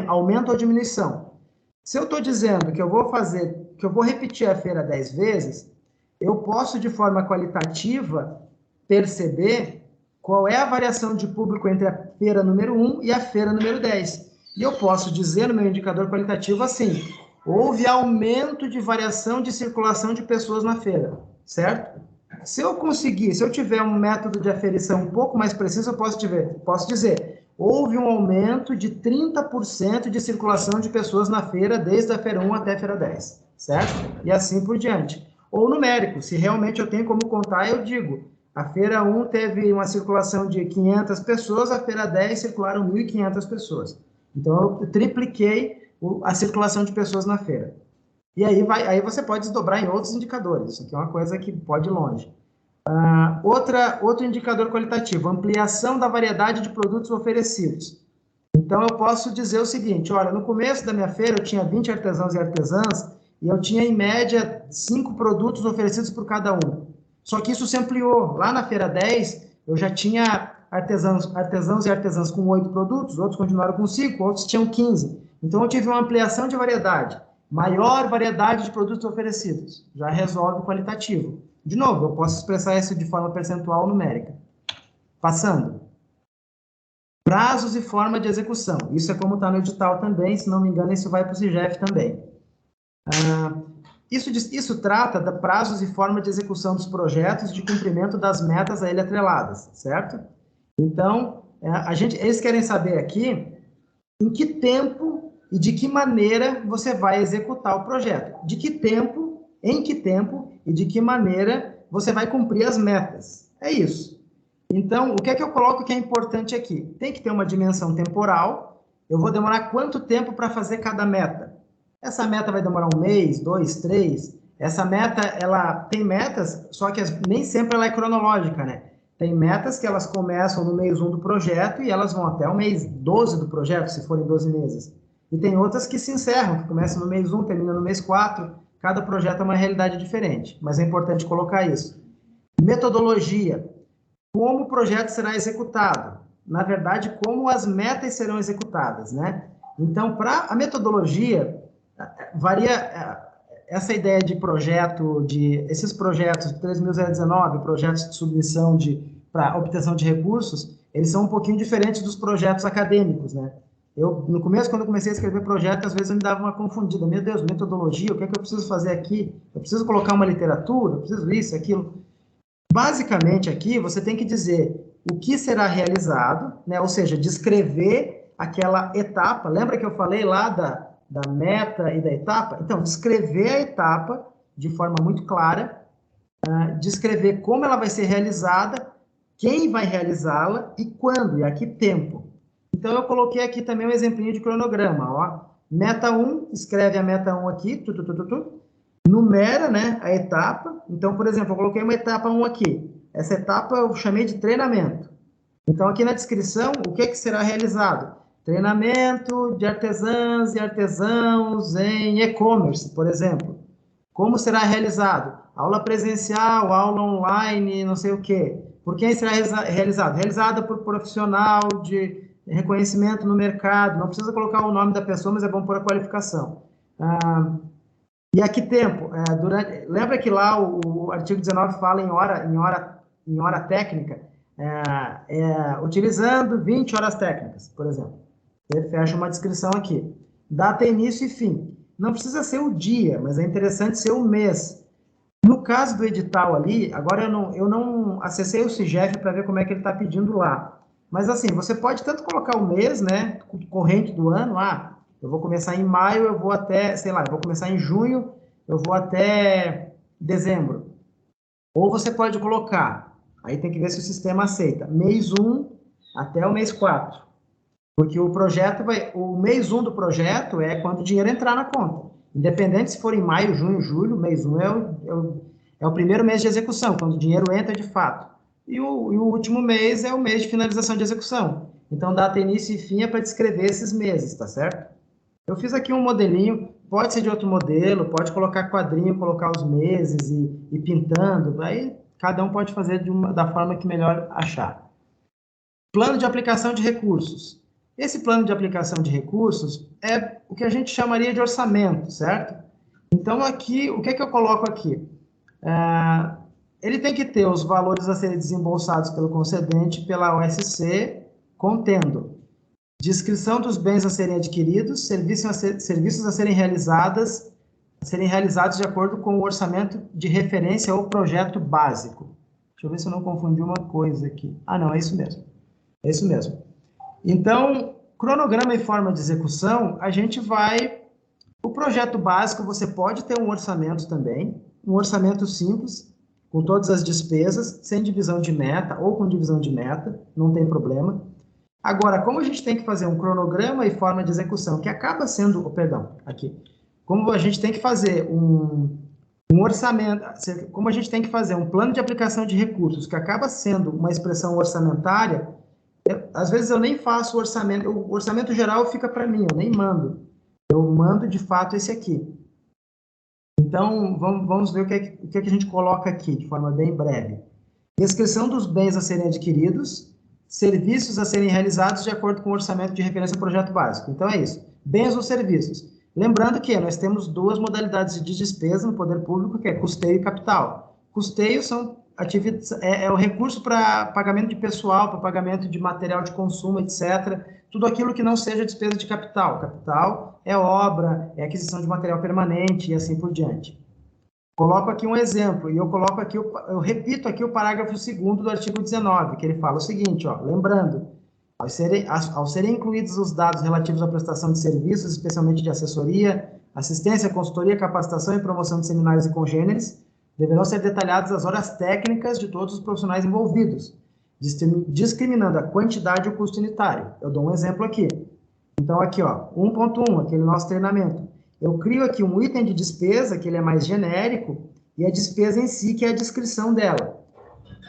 aumento ou diminuição. Se eu estou dizendo que eu vou repetir a feira 10 vezes, eu posso, de forma qualitativa, perceber qual é a variação de público entre a feira número 1 e a feira número 10. E eu posso dizer no meu indicador qualitativo assim, houve aumento de variação de circulação de pessoas na feira, certo? Se eu tiver um método de aferição um pouco mais preciso, eu posso dizer, houve um aumento de 30% de circulação de pessoas na feira, desde a feira 1 até a feira 10, certo? E assim por diante. Ou numérico, se realmente eu tenho como contar, eu digo, a feira 1 teve uma circulação de 500 pessoas, a feira 10 circularam 1.500 pessoas. Então, eu tripliquei a circulação de pessoas na feira. E aí você pode desdobrar em outros indicadores, isso aqui é uma coisa que pode ir longe. Outro indicador qualitativo, ampliação da variedade de produtos oferecidos. Então, eu posso dizer o seguinte, olha, no começo da minha feira eu tinha 20 artesãos e artesãs e eu tinha, em média, 5 produtos oferecidos por cada um. Só que isso se ampliou. Lá na feira 10, eu já tinha artesãos e artesãs com 8 produtos, outros continuaram com 5, outros tinham 15. Então, eu tive uma ampliação de variedade, maior variedade de produtos oferecidos. Já resolve o qualitativo. De novo, eu posso expressar isso de forma percentual ou numérica. Passando. Prazos e forma de execução. Isso é como está no edital também, se não me engano, isso vai para o CIGEF também. Isso trata de prazos e forma de execução dos projetos de cumprimento das metas a ele atreladas, certo? Então, eles querem saber aqui em que tempo e de que maneira você vai executar o projeto. De que tempo, em que tempo e de que maneira você vai cumprir as metas. É isso. Então, o que é que eu coloco que é importante aqui? Tem que ter uma dimensão temporal. Eu vou demorar quanto tempo para fazer cada meta? Essa meta vai demorar 1 mês, 2, 3. Essa meta, ela tem metas, só que nem sempre ela é cronológica, né? Tem metas que elas começam no mês 1 do projeto e elas vão até o mês 12 do projeto, se forem 12 meses. E tem outras que se encerram, que começam no mês 1, terminam no mês 4. Cada projeto é uma realidade diferente, mas é importante colocar isso. Metodologia. Como o projeto será executado. Na verdade, como as metas serão executadas, né? Então, para a metodologia, varia essa ideia de projeto, esses projetos de 3.019, projetos de submissão para obtenção de recursos, eles são um pouquinho diferentes dos projetos acadêmicos, né? No começo, quando eu comecei a escrever projeto, às vezes eu me dava uma confundida. Meu Deus, metodologia, o que é que eu preciso fazer aqui? Eu preciso colocar uma literatura? Eu preciso isso, aquilo? Basicamente, aqui, você tem que dizer o que será realizado, né? Ou seja, descrever aquela etapa. Lembra que eu falei lá da meta e da etapa? Então, descrever a etapa de forma muito clara, descrever como ela vai ser realizada, quem vai realizá-la e quando, e a que tempo. Então, eu coloquei aqui também um exemplinho de cronograma. Ó. Meta 1, escreve a meta 1 aqui, numera, né, a etapa. Então, por exemplo, eu coloquei uma etapa 1 aqui. Essa etapa eu chamei de treinamento. Então, aqui na descrição, o que será realizado? Treinamento de artesãs e artesãos em e-commerce, por exemplo. Como será realizado? Aula presencial, aula online, não sei o quê. Por quem será realizado? Realizada por profissional de reconhecimento no mercado. Não precisa colocar o nome da pessoa, mas é bom pôr a qualificação. E a que tempo? Lembra que lá o artigo 19 fala em hora técnica, utilizando 20 horas técnicas, por exemplo. Ele fecha uma descrição aqui. Data, início e fim. Não precisa ser o dia, mas é interessante ser o mês. No caso do edital ali, agora eu não acessei o CIGEF para ver como é que ele está pedindo lá. Mas assim, você pode tanto colocar o mês, né, corrente do ano, eu vou começar em maio, eu vou até, sei lá, eu vou começar em junho, eu vou até dezembro. Ou você pode colocar, aí tem que ver se o sistema aceita, mês 1 até o mês 4. Porque o mês 1 do projeto é quando o dinheiro entrar na conta. Independente se for em maio, junho, julho, mês 1 é o primeiro mês de execução, quando o dinheiro entra de fato. E o último mês é o mês de finalização de execução. Então, data, início e fim é para descrever esses meses, tá certo? Eu fiz aqui um modelinho, pode ser de outro modelo, pode colocar quadrinho, colocar os meses e pintando, aí cada um pode fazer da forma que melhor achar. Plano de aplicação de recursos. Esse plano de aplicação de recursos é o que a gente chamaria de orçamento, certo? Então, aqui, o que é que eu coloco aqui? Ele tem que ter os valores a serem desembolsados pelo concedente pela OSC, contendo descrição dos bens a serem adquiridos, serviços a serem realizados de acordo com o orçamento de referência ou projeto básico. Deixa eu ver se eu não confundi uma coisa aqui. Não, é isso mesmo. É isso mesmo. Então, cronograma e forma de execução, a gente vai... O projeto básico, você pode ter um orçamento também, um orçamento simples, com todas as despesas, sem divisão de meta ou com divisão de meta, não tem problema. Agora, como a gente tem que fazer um cronograma e forma de execução, que acaba sendo, como a gente tem que fazer um Um orçamento, como a gente tem que fazer um plano de aplicação de recursos que acaba sendo uma expressão orçamentária, às vezes eu nem faço o orçamento geral fica para mim, eu nem mando. Eu mando, de fato, esse aqui. Então, vamos ver o que a gente coloca aqui, de forma bem breve. Descrição dos bens a serem adquiridos, serviços a serem realizados de acordo com o orçamento de referência ao projeto básico. Então, é isso. Bens ou serviços. Lembrando que nós temos duas modalidades de despesa no poder público, que é custeio e capital. Custeio são é o recurso para pagamento de pessoal, para pagamento de material de consumo, etc. Tudo aquilo que não seja despesa de capital. Capital é obra, é aquisição de material permanente e assim por diante. Coloco aqui um exemplo, e eu repito aqui o parágrafo 2º do artigo 19, que ele fala o seguinte, ó, lembrando, ao serem incluídos os dados relativos à prestação de serviços, especialmente de assessoria, assistência, consultoria, capacitação e promoção de seminários e congêneres, deverão ser detalhadas as horas técnicas de todos os profissionais envolvidos, discriminando a quantidade e o custo unitário. Eu dou um exemplo aqui. Então, aqui, ó, 1.1, aquele nosso treinamento. Eu crio aqui um item de despesa, que ele é mais genérico, e a despesa em si, que é a descrição dela.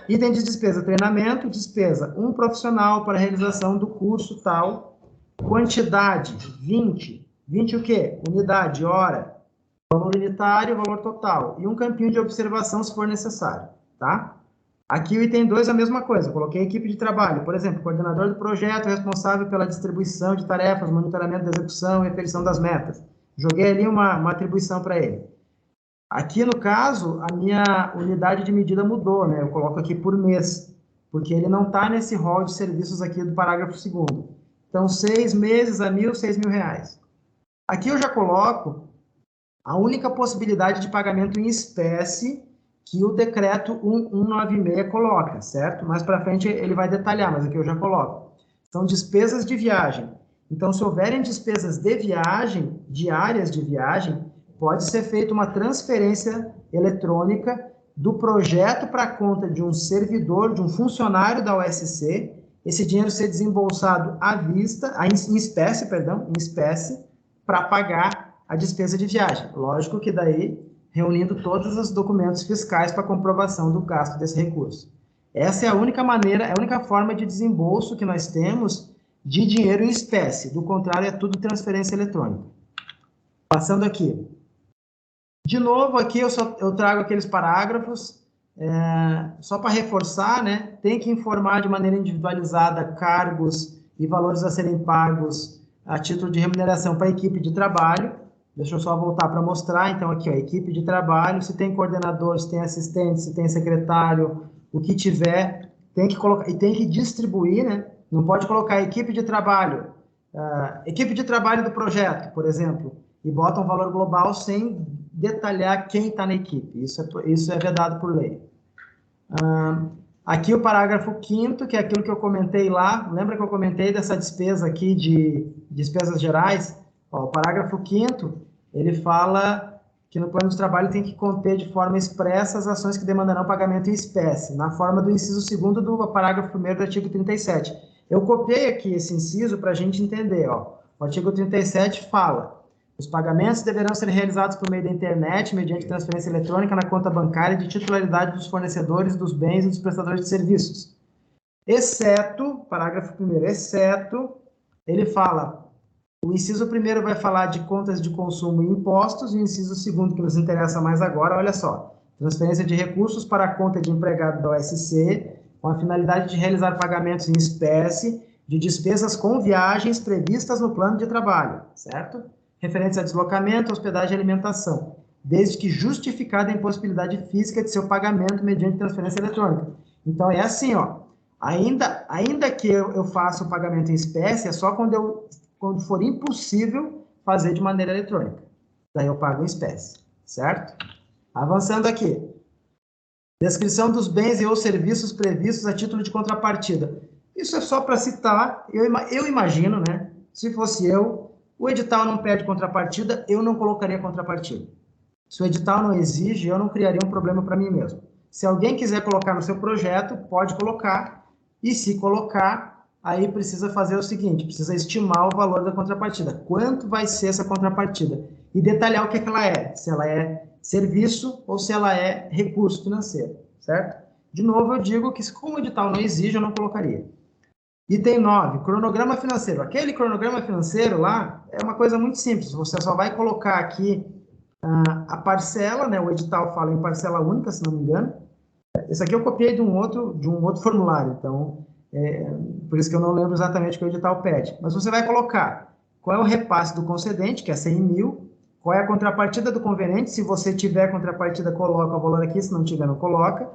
Item de despesa, treinamento, despesa, um profissional para a realização do curso tal, quantidade, 20. 20 o quê? Unidade, hora, valor unitário, valor total, e um campinho de observação se for necessário, tá? Aqui o item 2 é a mesma coisa, coloquei equipe de trabalho, por exemplo, coordenador do projeto responsável pela distribuição de tarefas, monitoramento da execução e aferição das metas. Joguei ali uma atribuição para ele. Aqui, no caso, a minha unidade de medida mudou, né? Eu coloco aqui por mês, porque ele não está nesse rol de serviços aqui do parágrafo 2º. Então, 6 meses a 6 mil reais. Aqui eu já coloco a única possibilidade de pagamento em espécie que o decreto 1196 coloca, certo? Mais para frente ele vai detalhar, mas aqui eu já coloco. São despesas de viagem. Então, se houverem despesas de viagem, diárias de viagem, pode ser feita uma transferência eletrônica do projeto para a conta de um servidor, de um funcionário da OSC, esse dinheiro ser desembolsado à vista, em espécie, para pagar a despesa de viagem. Lógico que daí, reunindo todos os documentos fiscais para comprovação do gasto desse recurso. Essa é a única maneira, é a única forma de desembolso que nós temos de dinheiro em espécie. Do contrário, é tudo transferência eletrônica. Passando aqui. De novo, aqui eu trago aqueles parágrafos, só para reforçar, né? Tem que informar de maneira individualizada cargos e valores a serem pagos a título de remuneração para a equipe de trabalho. Deixa eu só voltar para mostrar. Então, aqui, ó, equipe de trabalho, se tem coordenador, se tem assistente, se tem secretário, o que tiver, tem que colocar, e tem que distribuir, né? Não pode colocar equipe de trabalho do projeto, por exemplo, e bota um valor global sem detalhar quem está na equipe. Isso é vedado por lei. Aqui o parágrafo 5º, que é aquilo que eu comentei lá. Lembra que eu comentei dessa despesa aqui de despesas gerais? Ó, o parágrafo 5º, ele fala que no plano de trabalho tem que conter de forma expressa as ações que demandarão pagamento em espécie, na forma do inciso 2º do parágrafo 1º do artigo 37. Eu copiei aqui esse inciso para a gente entender. Ó. O artigo 37 fala: os pagamentos deverão ser realizados por meio da internet, mediante transferência eletrônica na conta bancária de titularidade dos fornecedores dos bens e dos prestadores de serviços. Exceto, parágrafo 1º, exceto, ele fala, o inciso 1º vai falar de contas de consumo e impostos, e o inciso 2º, que nos interessa mais agora, olha só, transferência de recursos para a conta de empregado da OSC, com a finalidade de realizar pagamentos em espécie de despesas com viagens previstas no plano de trabalho, certo? Referentes a deslocamento, hospedagem e alimentação, desde que justificada a impossibilidade física de seu pagamento mediante transferência eletrônica. Então, é assim, ó, ainda que eu faça o pagamento em espécie, é só quando for impossível fazer de maneira eletrônica. Daí eu pago em espécie, certo? Avançando aqui. Descrição dos bens e ou serviços previstos a título de contrapartida. Isso é só para citar, eu imagino, né? Se fosse eu, o edital não pede contrapartida, eu não colocaria contrapartida. Se o edital não exige, eu não criaria um problema para mim mesmo. Se alguém quiser colocar no seu projeto, pode colocar, e se colocar, aí precisa fazer o seguinte, precisa estimar o valor da contrapartida. Quanto vai ser essa contrapartida? e detalhar o que é que ela é, se ela é serviço ou se ela é recurso financeiro, certo? De novo, eu digo que como o edital não exige, eu não colocaria. Item 9, cronograma financeiro. Aquele cronograma financeiro lá é uma coisa muito simples, você só vai colocar aqui a parcela, né? O edital fala em parcela única, se não me engano. Esse aqui eu copiei de um outro formulário, então, por isso que eu não lembro exatamente o que o edital pede. Mas você vai colocar qual é o repasse do concedente, que é 100 mil, qual é a contrapartida do conveniente, se você tiver contrapartida, coloca o valor aqui, se não tiver, não coloca.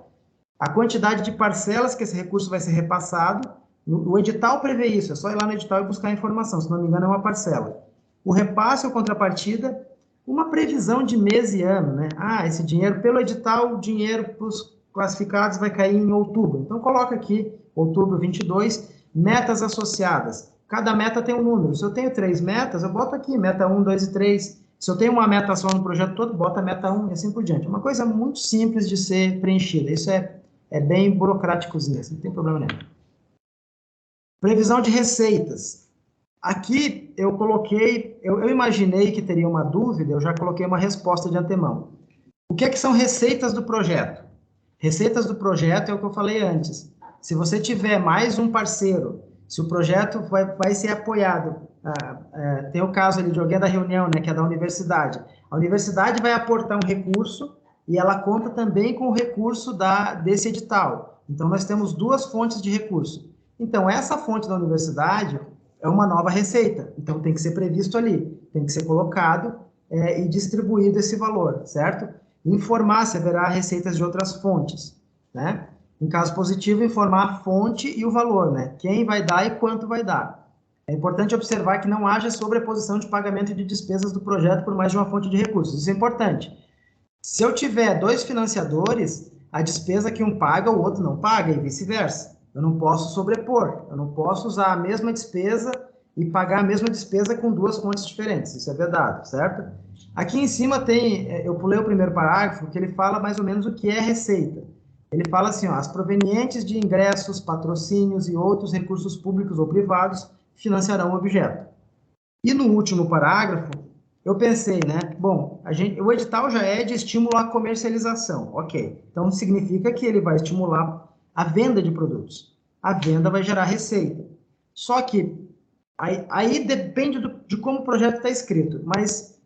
A quantidade de parcelas que esse recurso vai ser repassado, o edital prevê isso, é só ir lá no edital e buscar a informação, se não me engano é uma parcela. O repasse ou contrapartida, uma previsão de mês e ano, né? Esse dinheiro, pelo edital, o dinheiro para os classificados vai cair em outubro. Então, coloca aqui, outubro 22, metas associadas. Cada meta tem um número. Se eu tenho 3 metas, eu boto aqui, meta 1, 2 e 3. Se eu tenho uma meta só no projeto todo, bota meta 1 e assim por diante. É uma coisa muito simples de ser preenchida. Isso é bem burocráticozinho, assim, não tem problema nenhum. Previsão de receitas. Aqui eu coloquei, eu imaginei que teria uma dúvida, eu já coloquei uma resposta de antemão. O que são receitas do projeto? Receitas do projeto é o que eu falei antes. Se você tiver mais um parceiro, se o projeto vai ser apoiado, tem o caso ali de alguém da reunião, né, que é da universidade. A universidade vai aportar um recurso e ela conta também com o recurso desse edital. Então, nós temos 2 fontes de recurso. Então, essa fonte da universidade é uma nova receita. Então, tem que ser previsto ali, tem que ser colocado e distribuído esse valor, certo? Informar se haverá receitas de outras fontes, né? Em caso positivo, informar a fonte e o valor, né? Quem vai dar e quanto vai dar. É importante observar que não haja sobreposição de pagamento de despesas do projeto por mais de uma fonte de recursos. Isso é importante. Se eu tiver 2 financiadores, a despesa que um paga, o outro não paga, e vice-versa. Eu não posso sobrepor, eu não posso usar a mesma despesa e pagar a mesma despesa com 2 fontes diferentes. Isso é vedado, certo? Aqui em cima eu pulei o primeiro parágrafo, que ele fala mais ou menos o que é receita. Ele fala assim, as provenientes de ingressos, patrocínios e outros recursos públicos ou privados financiarão o objeto. E no último parágrafo, eu pensei, né, bom, o edital já é de estímulo à comercialização, ok. Então, significa que ele vai estimular a venda de produtos. A venda vai gerar receita. Só que, aí depende de como o projeto está escrito, mas,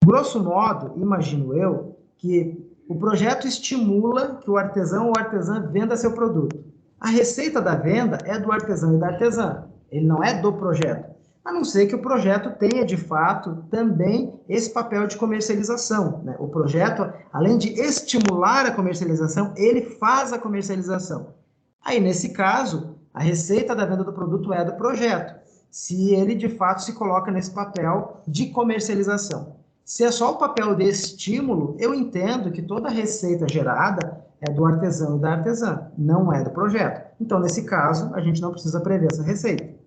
grosso modo, imagino eu, que o projeto estimula que o artesão ou artesã venda seu produto. A receita da venda é do artesão e da artesã, ele não é do projeto. A não ser que o projeto tenha, de fato, também esse papel de comercialização, né? O projeto, além de estimular a comercialização, ele faz a comercialização. Aí, nesse caso, a receita da venda do produto é do projeto, se ele, de fato, se coloca nesse papel de comercialização. Se é só o papel de estímulo, eu entendo que toda a receita gerada é do artesão e da artesã, não é do projeto. Então, nesse caso, a gente não precisa prever essa receita.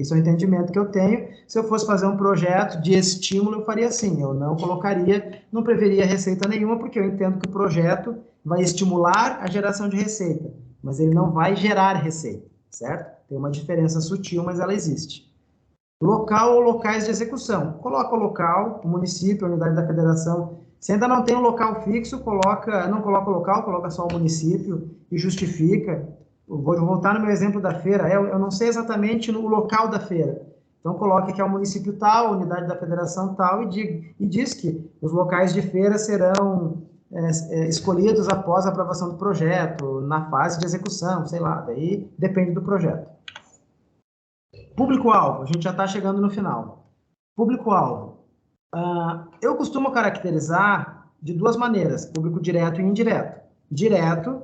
Esse é o entendimento que eu tenho. Se eu fosse fazer um projeto de estímulo, eu faria assim. Eu não colocaria, não preveria receita nenhuma, porque eu entendo que o projeto vai estimular a geração de receita, mas ele não vai gerar receita, certo? Tem uma diferença sutil, mas ela existe. Local ou locais de execução. Coloca o local, o município, a unidade da federação. Se ainda não tem um local fixo, não coloca o local, coloca só o município e justifica. Vou voltar no meu exemplo da feira, eu não sei exatamente no local da feira. Então, coloque que é o município tal, a unidade da federação tal, e diz que os locais de feira serão escolhidos após a aprovação do projeto, na fase de execução, sei lá, daí depende do projeto. Público-alvo, a gente já está chegando no final. Público-alvo. Eu costumo caracterizar de 2 maneiras, público direto e indireto. Direto,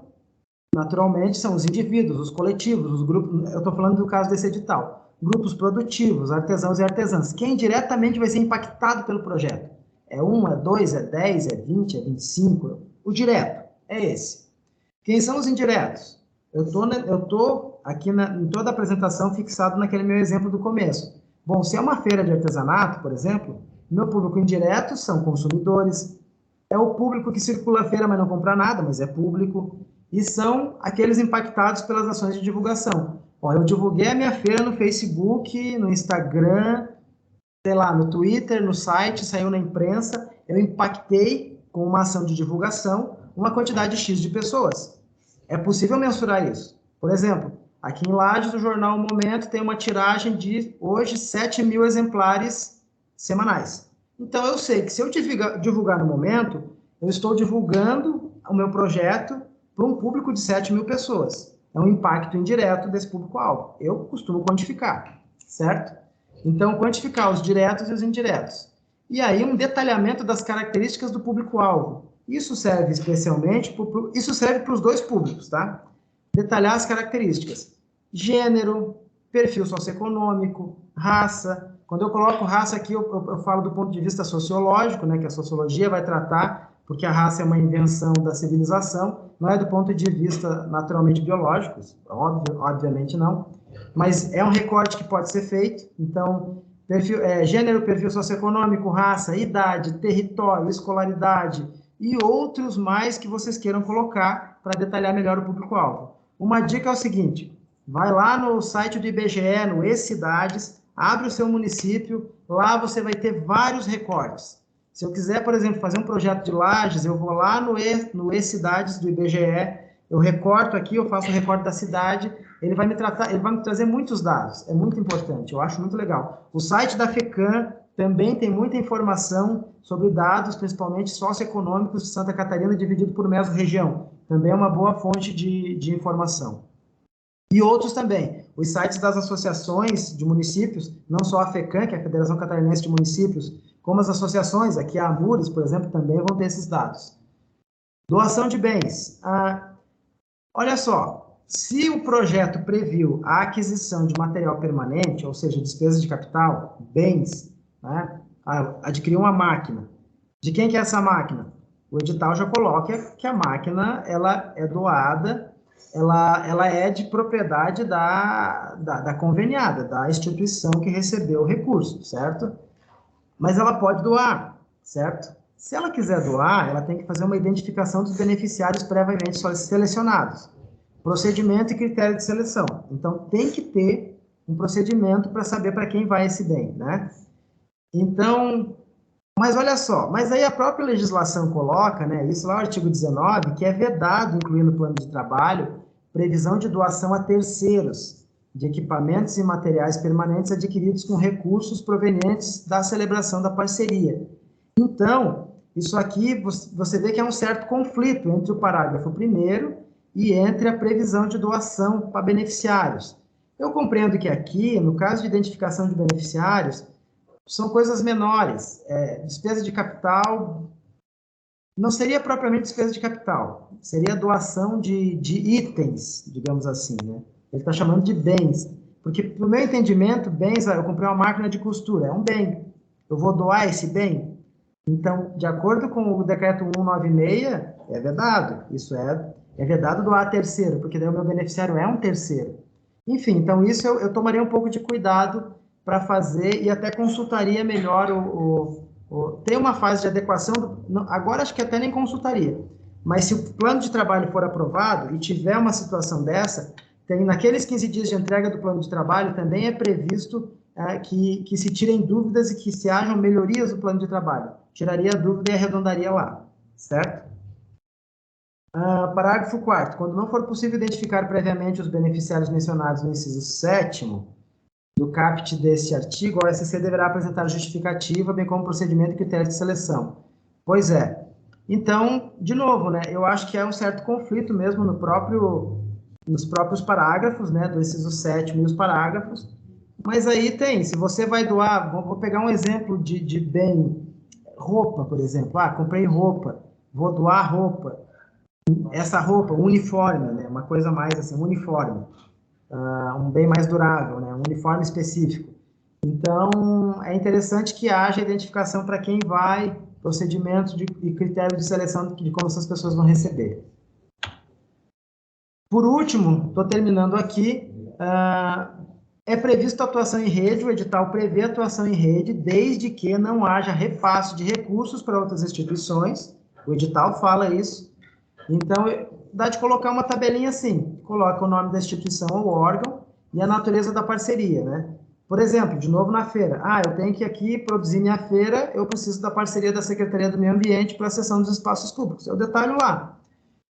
naturalmente, são os indivíduos, os coletivos, os grupos, eu estou falando do caso desse edital, grupos produtivos, artesãos e artesãs. Quem diretamente vai ser impactado pelo projeto? É 1, é 2, é 10, é 20, é 25? O direto é esse. Quem são os indiretos? Eu estou aqui em toda a apresentação fixado naquele meu exemplo do começo. Bom, se é uma feira de artesanato, por exemplo, meu público indireto são consumidores, é o público que circula a feira, mas não compra nada, mas é público, e são aqueles impactados pelas ações de divulgação. Ó, eu divulguei a minha feira no Facebook, no Instagram, sei lá, no Twitter, no site, saiu na imprensa, eu impactei com uma ação de divulgação uma quantidade X de pessoas. É possível mensurar isso. Por exemplo, aqui em Lages, o jornal O Momento tem uma tiragem de, hoje, 7.000 exemplares semanais. Então, eu sei que se eu divulgar no Momento, eu estou divulgando o meu projeto para um público de 7.000 pessoas. É um impacto indireto desse público-alvo. Eu costumo quantificar, certo? Então, quantificar os diretos e os indiretos. E aí, um detalhamento das características do público-alvo. Isso serve especialmente, isso serve para os dois públicos, tá? Detalhar as características. Gênero, perfil socioeconômico, raça. Quando eu coloco raça aqui, eu falo do ponto de vista sociológico, né, que a sociologia vai tratar, porque a raça é uma invenção da civilização, não é do ponto de vista naturalmente biológico, obviamente não, mas é um recorte que pode ser feito. Então, gênero, perfil socioeconômico, raça, idade, território, escolaridade e outros mais que vocês queiram colocar para detalhar melhor o público-alvo. Uma dica é o seguinte, vai lá no site do IBGE, no E-Cidades, abre o seu município, lá você vai ter vários recortes. Se eu quiser, por exemplo, fazer um projeto de Lages, eu vou lá no E-Cidades do IBGE, eu recorto aqui, eu faço o recorte da cidade, ele vai me trazer muitos dados, é muito importante, eu acho muito legal. O site da FECAM também tem muita informação sobre dados, principalmente socioeconômicos de Santa Catarina, dividido por mesorregião. Também é uma boa fonte de informação. E outros também, os sites das associações de municípios, não só a FECAM, que é a Federação Catarinense de Municípios, como as associações, aqui a AMURES, por exemplo, também vão ter esses dados. Doação de bens. Olha só, se o projeto previu a aquisição de material permanente, ou seja, despesas de capital, bens, né? Adquirir uma máquina. De quem que é essa máquina? O edital já coloca que a máquina ela é doada, ela é de propriedade da conveniada, da instituição que recebeu o recurso, certo? Mas ela pode doar, certo? Se ela quiser doar, ela tem que fazer uma identificação dos beneficiários previamente selecionados. Procedimento e critério de seleção. Então, tem que ter um procedimento para saber para quem vai esse bem, né? Então, mas olha só, mas aí a própria legislação coloca, né, isso lá no artigo 19, que é vedado incluir no plano de trabalho previsão de doação a terceiros de equipamentos e materiais permanentes adquiridos com recursos provenientes da celebração da parceria. Então, isso aqui você vê que é um certo conflito entre o parágrafo 1º e entre a previsão de doação para beneficiários. Eu compreendo que aqui, no caso de identificação de beneficiários, são coisas menores. Despesa de capital não seria propriamente despesa de capital, seria doação de itens, digamos assim, né? Ele está chamando de bens, porque, no meu entendimento, bens, eu comprei uma máquina de costura, é um bem. Eu vou doar esse bem? Então, de acordo com o decreto 196, é vedado. Isso é vedado doar a terceiro, porque daí o meu beneficiário é um terceiro. Enfim, então isso eu tomaria um pouco de cuidado para fazer e até consultaria melhor tem uma fase de adequação, agora acho que até nem consultaria, mas se o plano de trabalho for aprovado e tiver uma situação dessa, naqueles 15 dias de entrega do plano de trabalho também é previsto que se tirem dúvidas e que se hajam melhorias do plano de trabalho. Tiraria a dúvida e arredondaria lá, certo? Parágrafo 4º. Quando não for possível identificar previamente os beneficiários mencionados no inciso 7º do caput deste artigo, a OSCC deverá apresentar justificativa, bem como procedimento e critérios de seleção. Pois é. Então, de novo, né, eu acho que é um certo conflito mesmo nos próprios parágrafos, né, do inciso 7º e os parágrafos, mas aí se você vai doar, vou pegar um exemplo de bem, roupa, por exemplo, comprei roupa, vou doar roupa, essa roupa, uniforme, né, uma coisa mais assim, uniforme, um bem mais durável, né, um uniforme específico. Então, é interessante que haja identificação para quem vai, procedimentos e critérios de seleção de como essas pessoas vão receber. Por último, estou terminando aqui, é previsto atuação em rede, o edital prevê atuação em rede, desde que não haja repasse de recursos para outras instituições, o edital fala isso. Então, dá de colocar uma tabelinha assim, coloca o nome da instituição ou órgão e a natureza da parceria, né? Por exemplo, de novo na feira. Eu tenho que aqui produzir minha feira, eu preciso da parceria da Secretaria do Meio Ambiente para a cessão dos espaços públicos. Eu detalho lá.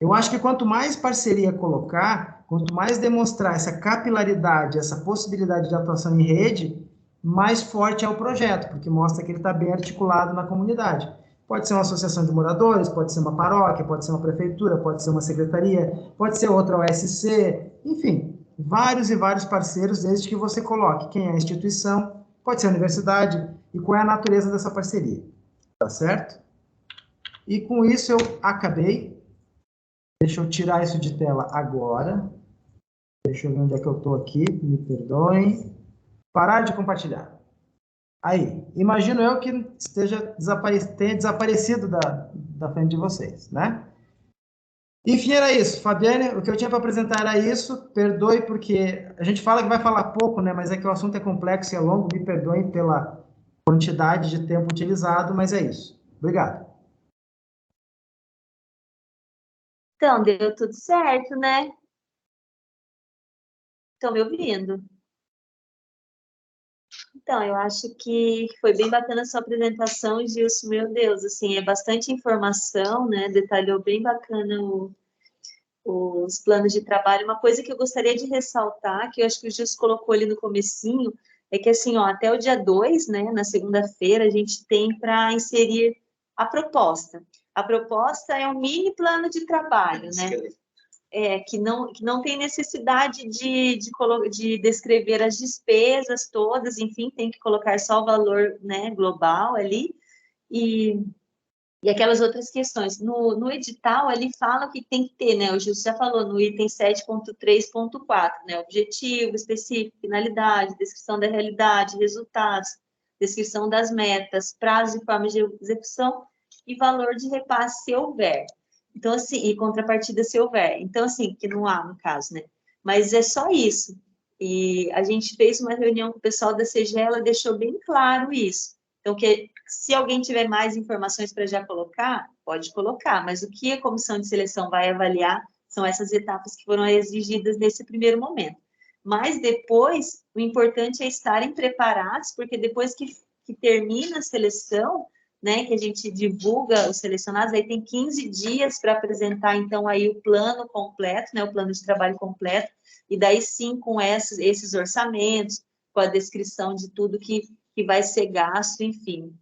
Eu acho que quanto mais parceria colocar, quanto mais demonstrar essa capilaridade, essa possibilidade de atuação em rede, mais forte é o projeto, porque mostra que ele está bem articulado na comunidade. Pode ser uma associação de moradores, pode ser uma paróquia, pode ser uma prefeitura, pode ser uma secretaria, pode ser outra OSC, enfim, vários e vários parceiros, desde que você coloque quem é a instituição, pode ser a universidade, e qual é a natureza dessa parceria. Tá certo? E com isso eu acabei. Deixa eu tirar isso de tela agora. Deixa eu ver onde é que eu estou aqui. Me perdoem. Parar de compartilhar. Aí, imagino eu que tenha desaparecido da frente de vocês, né? Enfim, era isso. Fabiane, o que eu tinha para apresentar era isso. Perdoe porque a gente fala que vai falar pouco, né? Mas é que o assunto é complexo e é longo. Me perdoem pela quantidade de tempo utilizado, mas é isso. Obrigado.
Então, deu tudo certo, né? Estão me ouvindo? Então, eu acho que foi bem bacana a sua apresentação, Gilson, meu Deus, assim, é bastante informação, né? Detalhou bem bacana os planos de trabalho. Uma coisa que eu gostaria de ressaltar, que eu acho que o Gilson colocou ali no comecinho, é que, assim, ó, até o dia 2, né, na segunda-feira, a gente tem para inserir a proposta. A proposta é um mini plano de trabalho, né? Que não tem necessidade de descrever as despesas todas, enfim, tem que colocar só o valor, né, global ali, e aquelas outras questões. No edital, ele fala o que tem que ter, né, o Gilson já falou, no item 7.3.4, né, objetivo específico, finalidade, descrição da realidade, resultados, descrição das metas, prazo e forma de execução, e valor de repasse, se houver. Então, assim, e contrapartida se houver. Então, assim, que não há, no caso, né? Mas é só isso. E a gente fez uma reunião com o pessoal da CGE, ela deixou bem claro isso. Então, que se alguém tiver mais informações para já colocar, pode colocar, mas o que a comissão de seleção vai avaliar são essas etapas que foram exigidas nesse primeiro momento. Mas depois, o importante é estarem preparados, porque depois que termina a seleção, né, que a gente divulga os selecionados, aí tem 15 dias para apresentar, então, aí o plano completo, né, o plano de trabalho completo, e daí sim, com esses orçamentos, com a descrição de tudo que vai ser gasto, enfim.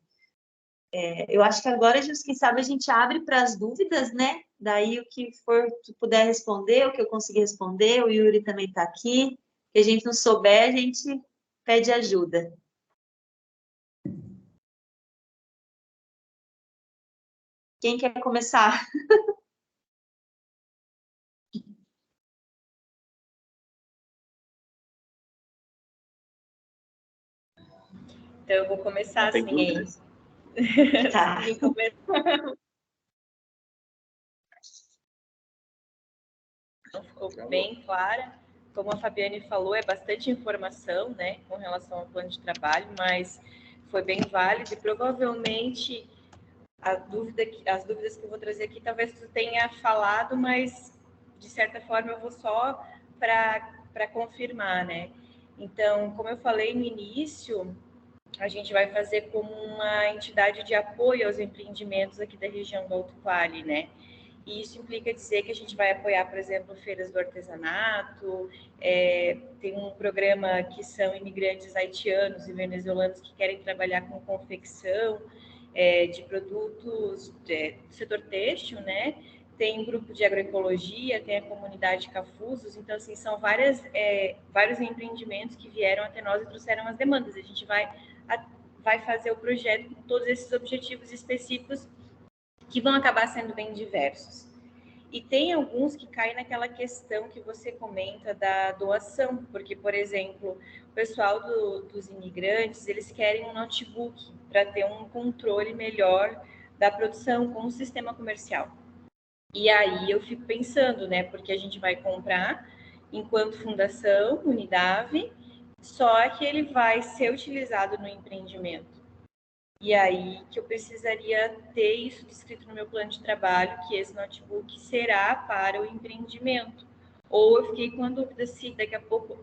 Eu acho que agora, quem sabe, a gente abre para as dúvidas, né, daí o que for, tu puder responder, o que eu conseguir responder, o Yuri também está aqui, se a gente não souber, a gente pede ajuda. Quem quer começar?
Então, eu vou começar assim.
Tá.
Não ficou bem clara. Como a Fabiane falou, é bastante informação, né, com relação ao plano de trabalho, mas foi bem válido e provavelmente as dúvidas que eu vou trazer aqui, talvez tu tenha falado, mas de certa forma eu vou só para confirmar, né? Então, como eu falei no início, a gente vai fazer como uma entidade de apoio aos empreendimentos aqui da região do Alto Vale, né? E isso implica dizer que a gente vai apoiar, por exemplo, feiras do artesanato, tem um programa que são imigrantes haitianos e venezuelanos que querem trabalhar com confecção de produtos do setor têxtil, né? Tem um grupo de agroecologia, tem a comunidade Cafusos, então, assim, são vários empreendimentos que vieram até nós e trouxeram as demandas. A gente vai fazer o projeto com todos esses objetivos específicos que vão acabar sendo bem diversos. E tem alguns que caem naquela questão que você comenta da doação, porque, por exemplo, o pessoal dos imigrantes, eles querem um notebook para ter um controle melhor da produção com o sistema comercial. E aí eu fico pensando, né, porque a gente vai comprar enquanto fundação, Unidave, só que ele vai ser utilizado no empreendimento. E aí que eu precisaria ter isso descrito no meu plano de trabalho, que esse notebook será para o empreendimento. Ou eu fiquei com a dúvida se daqui a pouco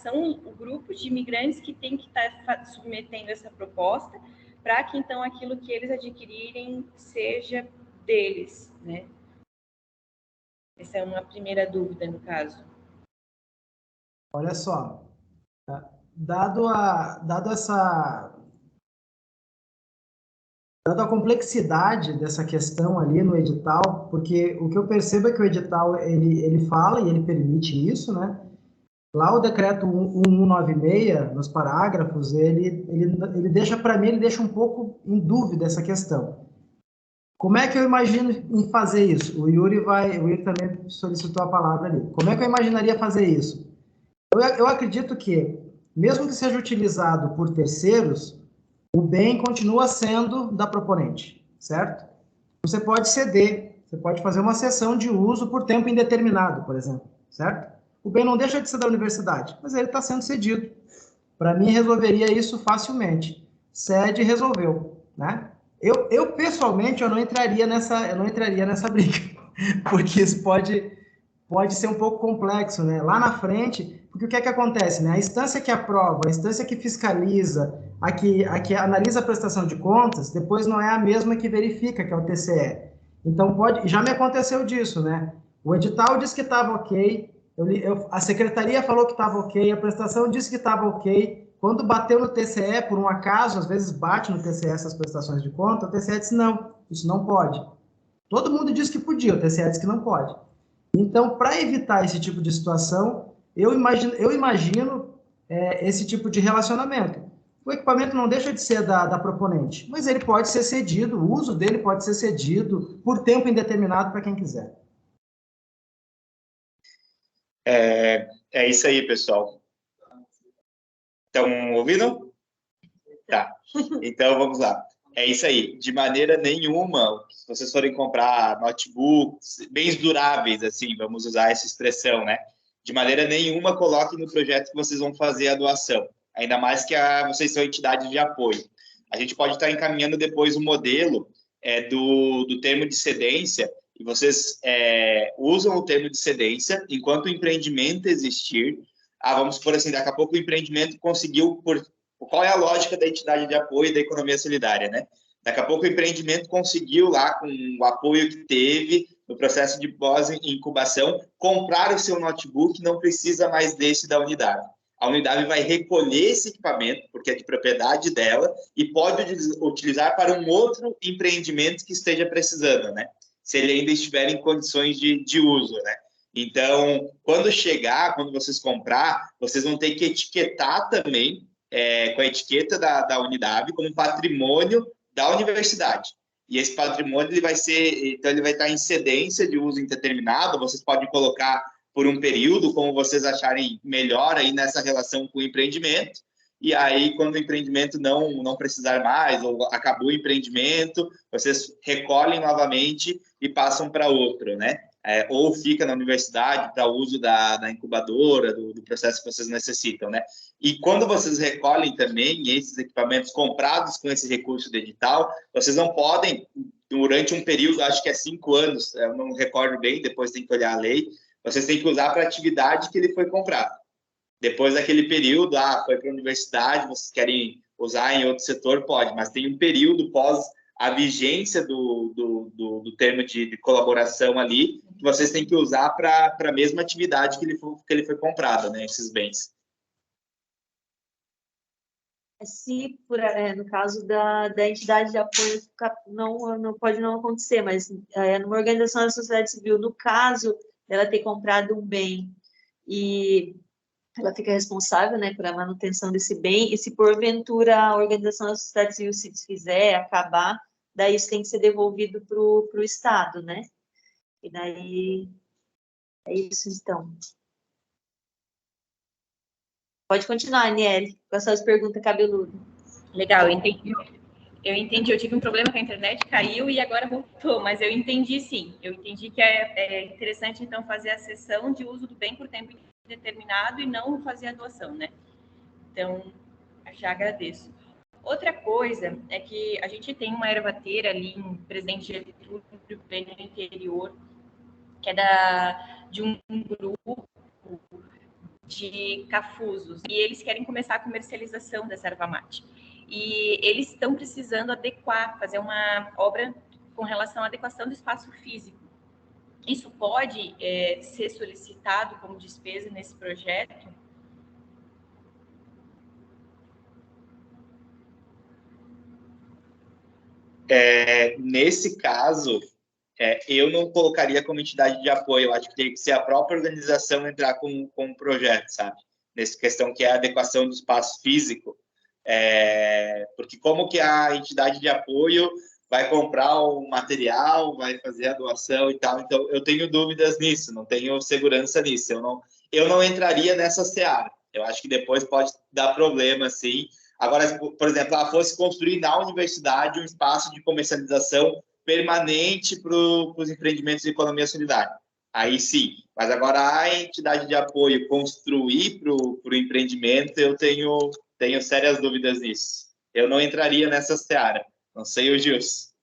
são o grupo de imigrantes que tem que estar submetendo essa proposta para que, então, aquilo que eles adquirirem seja deles, né? Essa é uma primeira dúvida, no caso.
Olha só, dado a complexidade dessa questão ali no edital, porque o que eu percebo é que o edital ele fala e ele permite isso, né? Lá o decreto 1196, nos parágrafos, ele deixa, para mim, ele deixa um pouco em dúvida essa questão. Como é que eu imagino em fazer isso? O Yuri também solicitou a palavra ali. Como é que eu imaginaria fazer isso? Eu acredito que, mesmo que seja utilizado por terceiros, o bem continua sendo da proponente, certo? Você pode ceder, você pode fazer uma cessão de uso por tempo indeterminado, por exemplo, certo? O bem não deixa de ser da universidade, mas ele está sendo cedido. Para mim, resolveria isso facilmente. Cede e resolveu, né? Eu pessoalmente, eu não entraria nessa briga, porque isso pode ser um pouco complexo, né? Lá na frente, porque o que é que acontece, né? A instância que aprova, a instância que fiscaliza, a que analisa a prestação de contas, depois não é a mesma que verifica, que é o TCE. Então, já me aconteceu disso, né? O edital disse que estava ok, a secretaria falou que estava ok, a prestação disse que estava ok. Quando bateu no TCE, por um acaso, às vezes bate no TCE essas prestações de conta, o TCE disse, não, isso não pode. Todo mundo disse que podia, o TCE disse que não pode. Então, para evitar esse tipo de situação, eu imagino esse tipo de relacionamento. O equipamento não deixa de ser da proponente, mas ele pode ser cedido, o uso dele pode ser cedido por tempo indeterminado para quem quiser.
É isso aí, pessoal. Estão ouvindo? Tá. Então, vamos lá. É isso aí. De maneira nenhuma, se vocês forem comprar notebooks, bens duráveis, assim, vamos usar essa expressão, né? De maneira nenhuma, coloquem no projeto que vocês vão fazer a doação. Ainda mais que vocês são entidade de apoio. A gente pode estar encaminhando depois o modelo do termo de cedência, e vocês usam o termo de cedência enquanto o empreendimento existir. Vamos supor assim, daqui a pouco o empreendimento conseguiu... Qual é a lógica da entidade de apoio e da economia solidária, né? Daqui a pouco o empreendimento conseguiu lá, com o apoio que teve no processo de pós-incubação, comprar o seu notebook, não precisa mais desse da unidade. A unidade vai recolher esse equipamento, porque é de propriedade dela, e pode utilizar para um outro empreendimento que esteja precisando, né? Se ele ainda estiver em condições de uso, né? Então, quando vocês comprar, vocês vão ter que etiquetar também, com a etiqueta da Unidade, como patrimônio da universidade. E esse patrimônio ele vai estar em cedência de uso indeterminado. Vocês podem colocar por um período, como vocês acharem melhor aí nessa relação com o empreendimento. E aí, quando o empreendimento não precisar mais, ou acabou o empreendimento, vocês recolhem novamente e passam para outro, né? Ou fica na universidade para uso da incubadora, do processo que vocês necessitam, né? E quando vocês recolhem também esses equipamentos comprados com esse recurso do edital, vocês não podem, durante um período, acho que é 5 anos, eu não recordo bem, depois tem que olhar a lei, vocês têm que usar para a atividade que ele foi comprado. Depois daquele período, foi para a universidade, vocês querem usar em outro setor, pode, mas tem um período pós a vigência do termo de colaboração ali, que vocês têm que usar para a mesma atividade que ele foi comprado, né, esses bens.
Se, no caso da entidade de apoio, não pode não acontecer, mas numa organização da sociedade civil, no caso dela ter comprado um bem e ela fica responsável, né, pela manutenção desse bem, e se porventura a organização da sociedade civil se desfizer, acabar, daí isso tem que ser devolvido para o Estado, né? E daí é isso, então. Pode continuar, Aniele, com as suas perguntas cabeludas.
Legal, eu entendi. Eu tive um problema com a internet, caiu e agora voltou, mas eu entendi sim. Eu entendi que é interessante, então, fazer a cessão de uso do bem por tempo determinado e não fazer a doação, né? Então, já agradeço. Outra coisa é que a gente tem uma ervateira ali em Presidente Getúlio, bem no interior, que é de um grupo de Cafusos, e eles querem começar a comercialização dessa erva mate. E eles estão precisando adequar, fazer uma obra com relação à adequação do espaço físico. Isso pode ser solicitado como despesa nesse projeto?
Nesse caso, eu não colocaria como entidade de apoio. Eu acho que tem que ser a própria organização entrar com o projeto, sabe? Nessa questão que é a adequação do espaço físico. Porque como que a entidade de apoio vai comprar o material, vai fazer a doação e tal? Então, eu tenho dúvidas nisso, não tenho segurança nisso. Eu não entraria nessa seara. Eu acho que depois pode dar problema, sim. Agora, por exemplo, ela fosse construir na universidade um espaço de comercialização permanente para os empreendimentos de economia solidária. Aí sim. Mas agora a entidade de apoio construir para o empreendimento, eu tenho sérias dúvidas nisso. Eu não entraria nessa seara. Não sei o Gilson.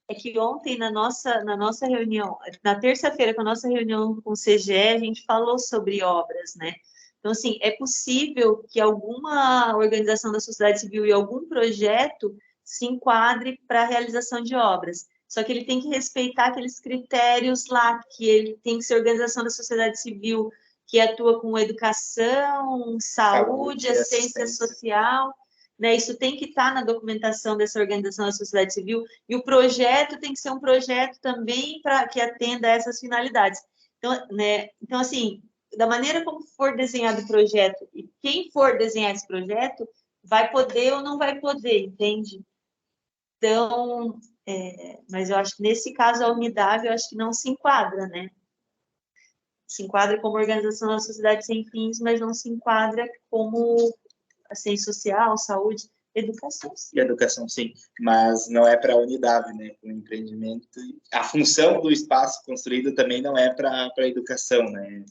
É que ontem, na nossa reunião, na terça-feira, com a nossa reunião com o CGE, a gente falou sobre obras, né? Então, assim, é possível que alguma organização da sociedade civil e algum projeto se enquadre para a realização de obras. Só que ele tem que respeitar aqueles critérios lá, que ele tem que ser organização da sociedade civil, que atua com educação, saúde, assistência social, né? Isso tem que estar na documentação dessa organização da sociedade civil, e o projeto tem que ser um projeto também para que atenda a essas finalidades. Então, né? Então, assim, da maneira como for desenhado o projeto, e quem for desenhar esse projeto, vai poder ou não vai poder, entende? Então, mas eu acho que nesse caso a Unidade, eu acho que não se enquadra, né? Se enquadra como organização da sociedade sem fins, mas não se enquadra como assistência social, saúde, educação, sim.
E educação, sim, mas não é para a Unidade, né? O empreendimento, a função do espaço construído também não é para a educação, né?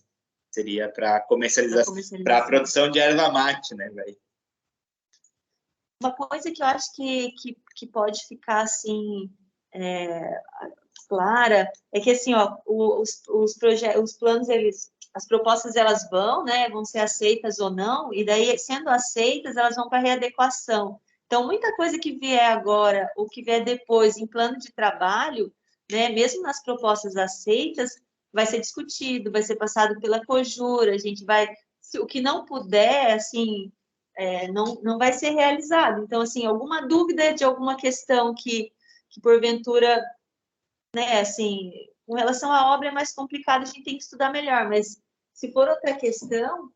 Seria para comercialização, para a produção de erva mate, né, velho?
Uma coisa que eu acho que pode ficar assim clara é que assim, ó, os planos, as propostas elas vão ser aceitas ou não, e daí, sendo aceitas, elas vão para readequação. Então, muita coisa que vier agora ou que vier depois em plano de trabalho, né, mesmo nas propostas aceitas, vai ser discutido, vai ser passado pela COJUR, a gente vai, o que não puder, assim, não vai ser realizado. Então, assim, alguma dúvida de alguma questão que porventura, né, assim, com relação à obra é mais complicado, a gente tem que estudar melhor, mas se for outra questão,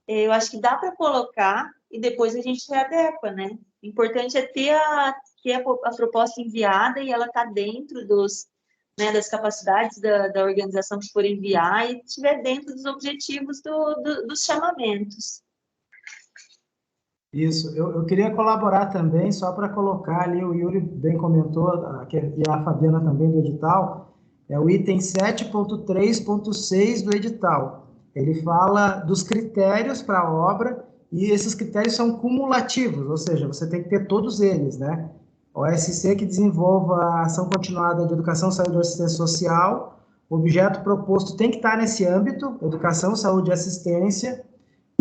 eu acho que dá para colocar e depois a gente readequa, né? O importante é ter a proposta enviada e ela está dentro das capacidades da organização que for enviar e estiver dentro dos objetivos dos chamamentos.
Isso, eu queria colaborar também, só para colocar ali, o Yuri bem comentou, e a Fabiana também do edital, é o item 7.3.6 do edital. Ele fala dos critérios para a obra, e esses critérios são cumulativos, ou seja, você tem que ter todos eles, né? OSC que desenvolva a ação continuada de educação, saúde e assistência social, o objeto proposto tem que estar nesse âmbito, educação, saúde e assistência,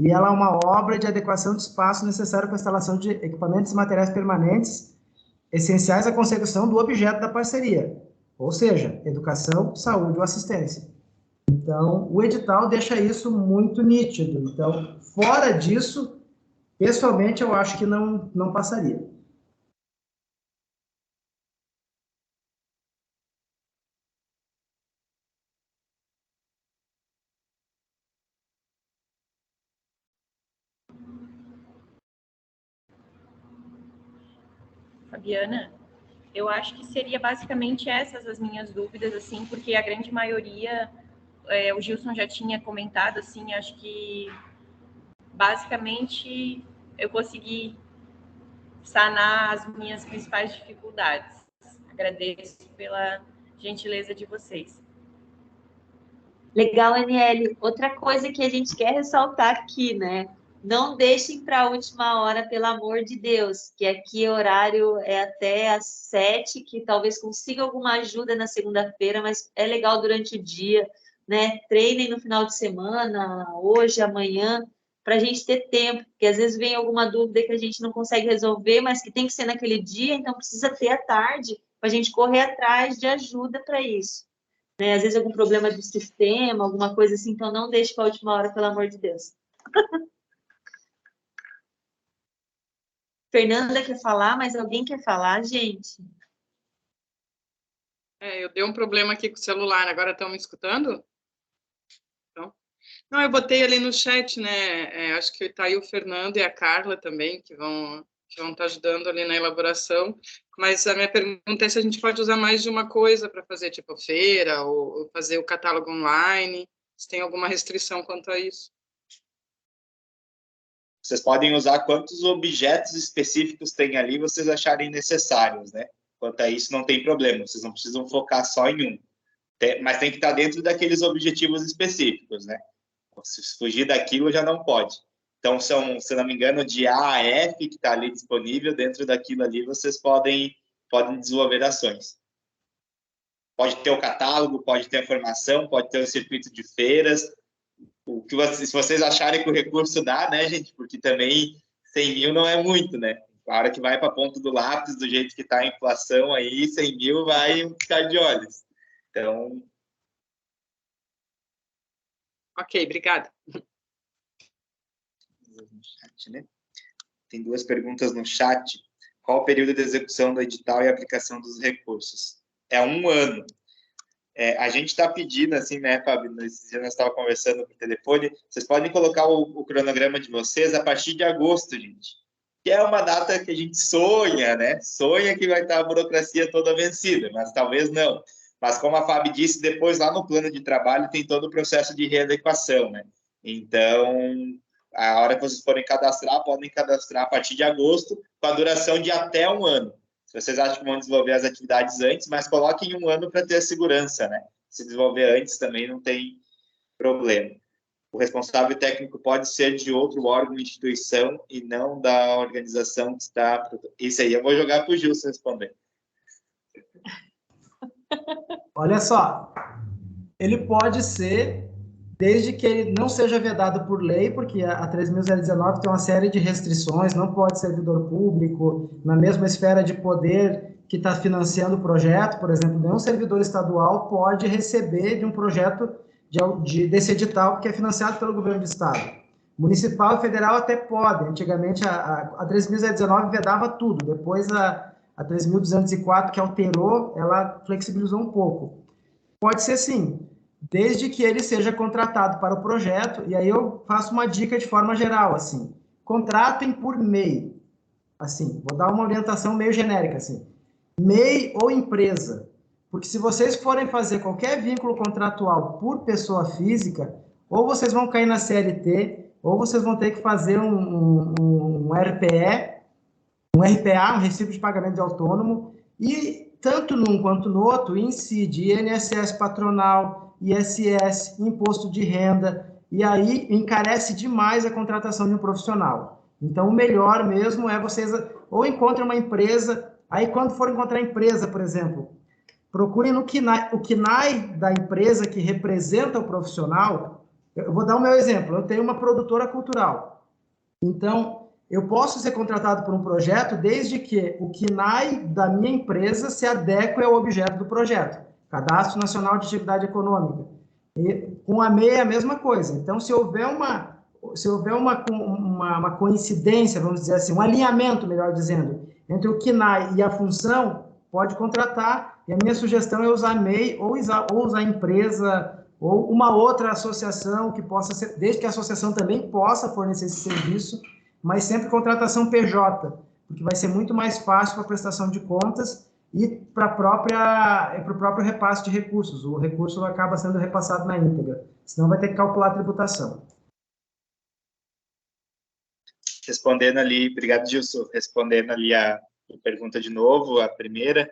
e ela é uma obra de adequação de espaço necessário para a instalação de equipamentos e materiais permanentes essenciais à consecução do objeto da parceria, ou seja, educação, saúde ou assistência. Então, o edital deixa isso muito nítido. Então, fora disso, pessoalmente, eu acho que não passaria.
Fabiana, eu acho que seria basicamente essas as minhas dúvidas, assim, porque a grande maioria, o Gilson já tinha comentado, assim, acho que basicamente eu consegui sanar as minhas principais dificuldades. Agradeço pela gentileza de vocês.
Legal, Aniele. Outra coisa que a gente quer ressaltar aqui, né? Não deixem para a última hora, pelo amor de Deus, que aqui o horário é até às 7, que talvez consiga alguma ajuda na segunda-feira, mas é legal durante o dia, né? Treinem no final de semana, hoje, amanhã,
para a gente ter tempo, porque às vezes vem alguma dúvida que a gente não consegue resolver, mas que tem que ser naquele dia, então precisa ter à tarde para a gente correr atrás de ajuda para isso. Né? Às vezes algum problema do sistema, alguma coisa assim, então não deixe para a última hora, pelo amor de Deus. Fernanda quer falar, mas alguém quer falar, gente?
Eu dei um problema aqui com o celular, agora estão me escutando? Então, não, eu botei ali no chat, né? Acho que está aí o Fernando e a Carla também, que vão estar ajudando ali na elaboração. Mas a minha pergunta é se a gente pode usar mais de uma coisa para fazer, tipo feira, ou fazer o catálogo online, se tem alguma restrição quanto a isso.
Vocês podem usar quantos objetos específicos tem ali vocês acharem necessários, né? Quanto a isso, não tem problema. Vocês não precisam focar só em um. Mas tem que estar dentro daqueles objetivos específicos, né? Se fugir daquilo, já não pode. Então, são, se não me engano, de A a F que está ali disponível. Dentro daquilo ali, vocês podem desenvolver ações. Pode ter o catálogo, pode ter a formação, pode ter o circuito de feiras. O que se vocês acharem que o recurso dá, né, gente? Porque também 100 mil não é muito, né? A hora que vai para a ponta do lápis, do jeito que está a inflação aí, 100 mil vai um piscar de olhos. Então...
Ok, obrigada.
Tem duas perguntas no chat. Qual o período de execução do edital e aplicação dos recursos? É 1 ano. A gente está pedindo, assim, né, Fábio? Nesse dia nós estávamos conversando por telefone. Vocês podem colocar o cronograma de vocês a partir de agosto, gente. Que é uma data que a gente sonha, né? Sonha que vai estar a burocracia toda vencida, mas talvez não. Mas, como a Fábio disse, depois lá no plano de trabalho tem todo o processo de readequação, né? Então, a hora que vocês forem cadastrar, podem cadastrar a partir de agosto, com a duração de até 1 ano. Se vocês acham que vão desenvolver as atividades antes, mas coloquem 1 ano para ter a segurança, né? Se desenvolver antes também não tem problema. O responsável técnico pode ser de outro órgão, instituição, e não da organização que está... Isso aí eu vou jogar para o Gilson responder.
Olha só, ele pode ser, desde que ele não seja vedado por lei, porque a 3.019 tem uma série de restrições, não pode servidor público, na mesma esfera de poder que está financiando o projeto, por exemplo, nenhum servidor estadual pode receber de um projeto desse edital que é financiado pelo governo do estado. Municipal e federal até pode, antigamente a 3.019 vedava tudo, depois a 3.204 que alterou, ela flexibilizou um pouco. Pode ser sim, desde que ele seja contratado para o projeto, e aí eu faço uma dica de forma geral, assim, contratem por MEI, assim, vou dar uma orientação meio genérica, assim, MEI ou empresa, porque se vocês forem fazer qualquer vínculo contratual por pessoa física, ou vocês vão cair na CLT, ou vocês vão ter que fazer um RPE, um RPA, um Recibo de Pagamento de Autônomo, e tanto num quanto no outro incide INSS patronal, ISS, imposto de renda, e aí encarece demais a contratação de um profissional. Então, o melhor mesmo é vocês ou encontrem uma empresa, aí quando for encontrar empresa, por exemplo, procurem no KNAI, o KNAI da empresa que representa o profissional. Eu vou dar o meu exemplo, eu tenho uma produtora cultural, então eu posso ser contratado por um projeto desde que o KNAI da minha empresa se adeque ao objeto do projeto, Cadastro Nacional de Atividade Econômica. E com a MEI é a mesma coisa. Então, se houver uma coincidência, vamos dizer assim, um alinhamento, melhor dizendo, entre o KNAI e a função, pode contratar. E a minha sugestão é usar MEI ou usar empresa ou uma outra associação que possa ser, desde que a associação também possa fornecer esse serviço, mas sempre contratação PJ, porque vai ser muito mais fácil para a prestação de contas e para o próprio repasse de recursos. O recurso acaba sendo repassado na íntegra, senão vai ter que calcular a tributação.
Respondendo ali, obrigado, Gilson, respondendo ali a pergunta de novo, a primeira,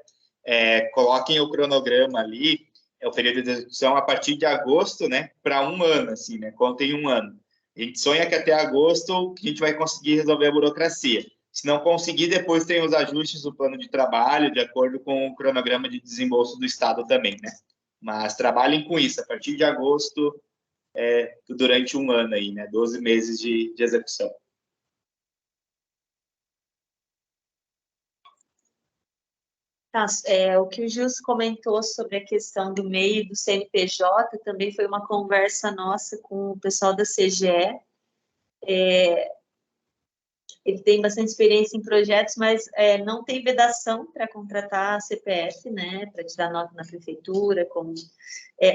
coloquem o cronograma ali, o período de execução a partir de agosto, né, para 1 ano, assim, né, contem 1 ano. A gente sonha que até agosto a gente vai conseguir resolver a burocracia. Se não conseguir, depois tem os ajustes do plano de trabalho, de acordo com o cronograma de desembolso do Estado também, né? Mas trabalhem com isso. A partir de agosto durante um ano aí, né? 12 meses de execução.
O que o Gilson comentou sobre a questão do MEI e do CNPJ também foi uma conversa nossa com o pessoal da CGE. Ele tem bastante experiência em projetos, mas não tem vedação para contratar CPF, né, para tirar nota na prefeitura.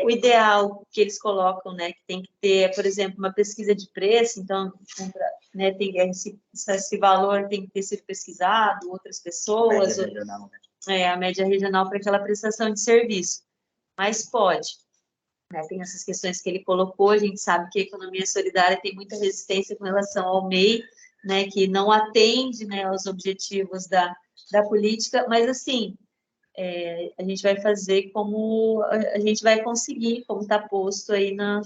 O ideal que eles colocam, né, que tem que ter, por exemplo, uma pesquisa de preço, então, né, esse valor tem que ter sido pesquisado, outras pessoas.
Média regional, né?
A média regional para aquela prestação de serviço. Mas pode. Né, tem essas questões que ele colocou, a gente sabe que a economia solidária tem muita resistência com relação ao MEI, né, que não atende, né, aos objetivos da política, mas, assim, a gente vai fazer como a gente vai conseguir, como está posto aí na...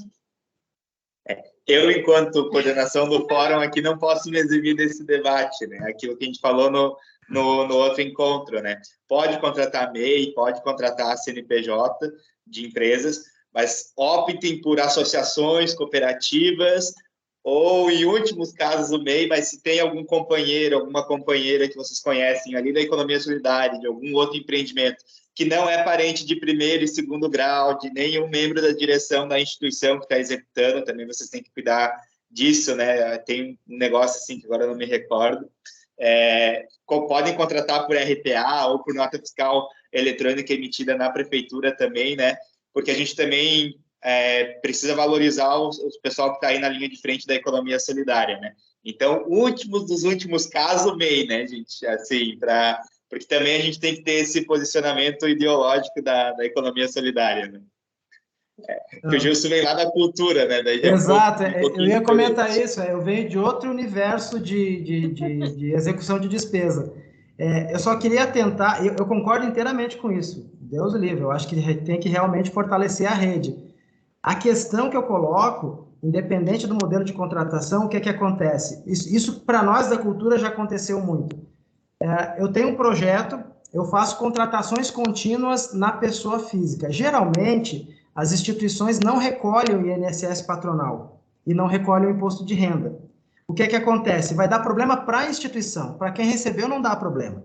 Eu, enquanto coordenação do fórum, aqui não posso me eximir desse debate, né? Aquilo que a gente falou no outro encontro, né? Pode contratar MEI, pode contratar CNPJ de empresas, mas optem por associações, cooperativas, ou, em últimos casos, o MEI, mas se tem algum companheiro, alguma companheira que vocês conhecem ali da economia solidária, de algum outro empreendimento, que não é parente de primeiro e segundo grau, de nenhum membro da direção da instituição que está executando, também vocês têm que cuidar disso, né? Tem um negócio assim que agora eu não me recordo. Podem contratar por RPA ou por nota fiscal eletrônica emitida na prefeitura também, né? Porque a gente também precisa valorizar o pessoal que está aí na linha de frente da economia solidária, né? Então, últimos dos últimos casos, o MEI, né, gente? Assim, porque também a gente tem que ter esse posicionamento ideológico da economia solidária, né? Que o Gilson vem lá da cultura, né? Daí
Exato, eu ia comentar isso, eu venho de outro universo de execução de despesa. Eu só queria atentar, eu concordo inteiramente com isso, Deus o livre, eu acho que tem que realmente fortalecer a rede. A questão que eu coloco, independente do modelo de contratação, o que é que acontece? Isso para nós da cultura já aconteceu muito. Eu tenho um projeto, eu faço contratações contínuas na pessoa física. Geralmente, as instituições não recolhem o INSS patronal e não recolhem o imposto de renda. O que é que acontece? Vai dar problema para a instituição. Para quem recebeu, não dá problema.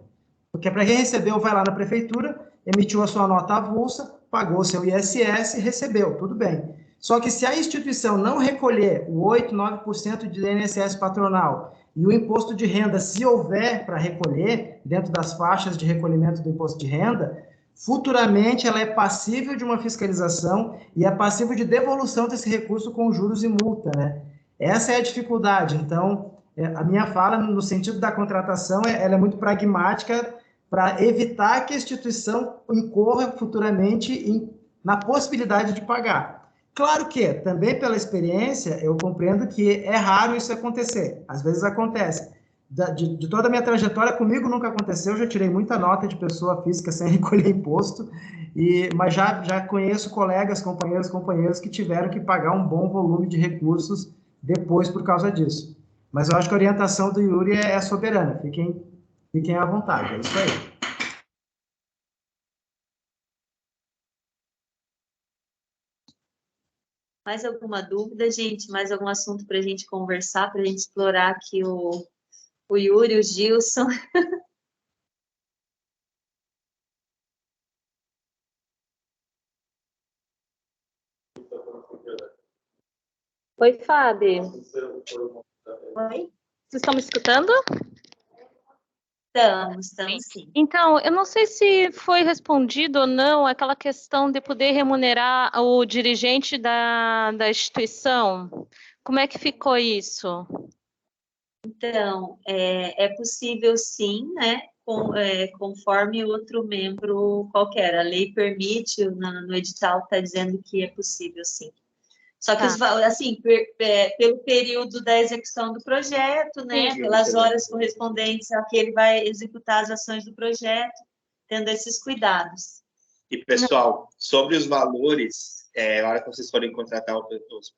Porque para quem recebeu, vai lá na prefeitura, emitiu a sua nota avulsa, pagou seu ISS e recebeu, tudo bem. Só que se a instituição não recolher o 8, 9% de INSS patronal e o imposto de renda, se houver para recolher, dentro das faixas de recolhimento do imposto de renda, futuramente ela é passível de uma fiscalização e é passível de devolução desse recurso com juros e multa, né? Essa é a dificuldade. Então, a minha fala, no sentido da contratação, ela é muito pragmática para evitar que a instituição incorra futuramente na possibilidade de pagar. Claro que, também pela experiência, eu compreendo que é raro isso acontecer. Às vezes acontece. De toda a minha trajetória, comigo nunca aconteceu, eu já tirei muita nota de pessoa física sem recolher imposto, mas já conheço colegas, companheiros que tiveram que pagar um bom volume de recursos depois por causa disso. Mas eu acho que a orientação do Yuri é soberana, fiquem à vontade, é isso aí.
Mais alguma dúvida, gente? Mais algum assunto para a gente conversar, para a gente explorar aqui o Yuri, o Gilson?
Oi, Fábio.
Oi?
Vocês estão me escutando?
Estamos sim.
Então, eu não sei se foi respondido ou não aquela questão de poder remunerar o dirigente da instituição. Como é que ficou isso?
Então, é possível sim, né? Conforme outro membro qualquer. A lei permite, no edital está dizendo que é possível sim. Só que, assim, pelo período da execução do projeto, né,
Sim,
pelas horas correspondentes a que ele vai executar as ações do projeto, tendo esses cuidados.
E, pessoal, sobre os valores, na hora que vocês forem contratar os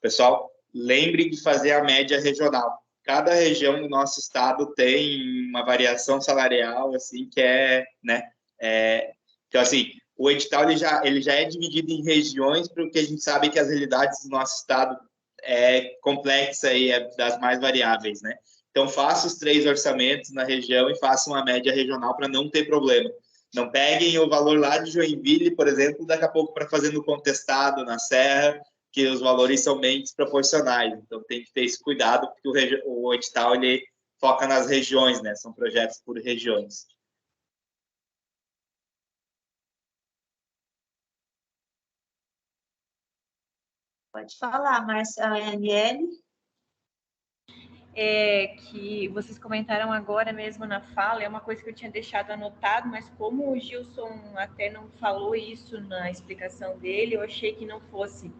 pessoal, lembrem de fazer a média regional. Cada região do nosso estado tem uma variação salarial, assim, que né? Então, assim, o edital ele já é dividido em regiões, porque a gente sabe que as realidades do nosso estado é complexa e é das mais variáveis, né? Então, faça os 3 orçamentos na região e faça uma média regional para não ter problema. Não peguem o valor lá de Joinville, por exemplo, daqui a pouco para fazer no contestado, na Serra, que os valores são bem desproporcionais. Então, tem que ter esse cuidado, porque o edital ele foca nas regiões, né? São projetos por regiões.
Pode falar, Márcia, Aniele.
Que vocês comentaram agora mesmo na fala, é uma coisa que eu tinha deixado anotado, mas como o Gilson até não falou isso na explicação dele, eu achei que não fosse.